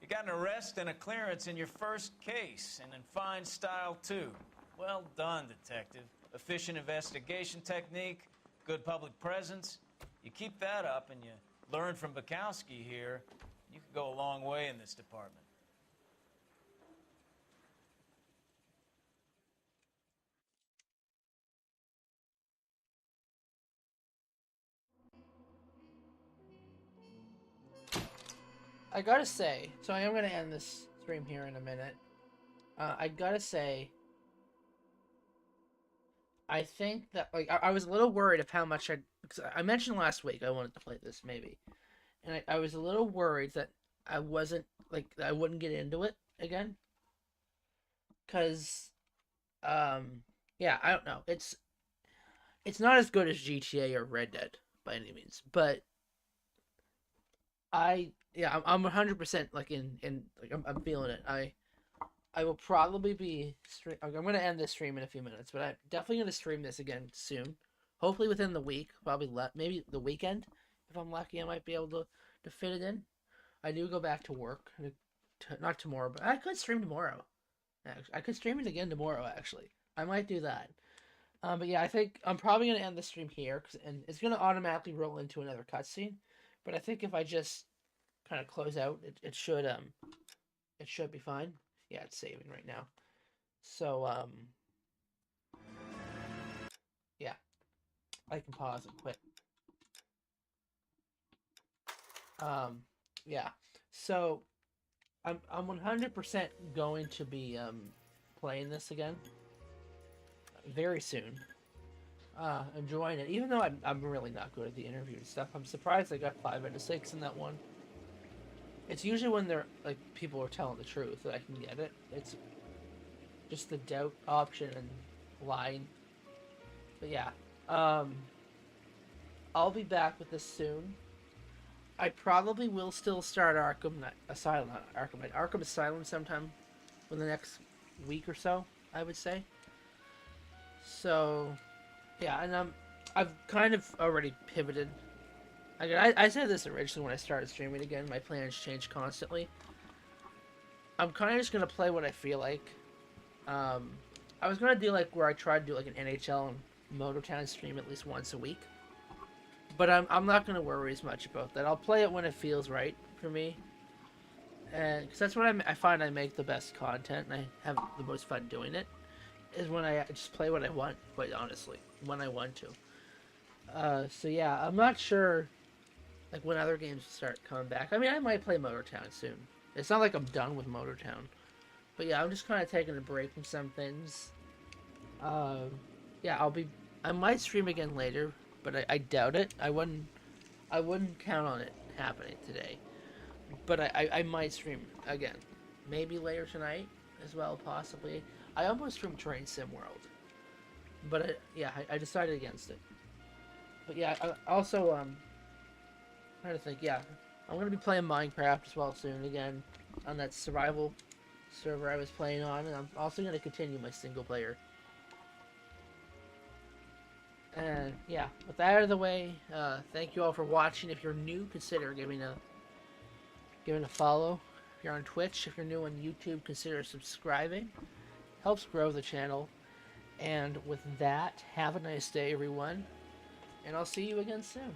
You got an arrest and a clearance in your first case, and in fine style, too. Well done, detective. Efficient investigation technique, good public presence. You keep that up and you learn from Bukowski here, you could go a long way in this department. I gotta say, so I am gonna end this stream here in a minute. I gotta say, I think that, like, I was a little worried of how much because I mentioned last week I wanted to play this, maybe. And I was a little worried that I wasn't like I wouldn't get into it again, cause yeah, I don't know. It's not as good as GTA or Red Dead by any means, but I'm 100% like in like I'm feeling it. I will probably be I'm gonna end this stream in a few minutes, but I'm definitely gonna stream this again soon. Hopefully within the week, probably maybe the weekend. If I'm lucky, I might be able to fit it in. I do go back to work, not tomorrow, but I could stream tomorrow. Actually, I could stream it again tomorrow. Actually, I might do that. But yeah, I think I'm probably gonna end the stream here, and it's gonna automatically roll into another cutscene. But I think if I just kind of close out, it should be fine. Yeah, it's saving right now. So yeah, I can pause and quit. Yeah. So I'm 100% going to be playing this again very soon. Enjoying it, even though I'm really not good at the interview and stuff. I'm surprised I got 5 out of 6 in that one. It's usually when they're like people are telling the truth that I can get it. It's just the doubt option and lying. But yeah, I'll be back with this soon. I probably will still start Arkham Asylum sometime in the next week or so, I would say. So, yeah, and I've kind of already pivoted. I said this originally when I started streaming again. My plans change constantly. I'm kind of just gonna play what I feel like. I was gonna do like where I try to do like an NHL and Motortown stream at least once a week. But I'm not going to worry as much about that. I'll play it when it feels right for me. And because that's when I find I make the best content and I have the most fun doing it. Is when I just play what I want, quite honestly. When I want to. So yeah, I'm not sure like when other games start coming back. I mean, I might play Motortown soon. It's not like I'm done with Motortown. But yeah, I'm just kind of taking a break from some things. Yeah, I might stream again later. But I doubt it. I wouldn't count on it happening today. But I might stream again. Maybe later tonight as well, possibly. I almost streamed Train Sim World. But I decided against it. But yeah, I also, trying to think, yeah. I'm going to be playing Minecraft as well soon again. On that survival server I was playing on. And I'm also going to continue my single player. And yeah, with that out of the way, thank you all for watching. If you're new, consider giving a follow. If you're on Twitch, if you're new on YouTube, consider subscribing. Helps grow the channel. And with that, have a nice day, everyone. And I'll see you again soon.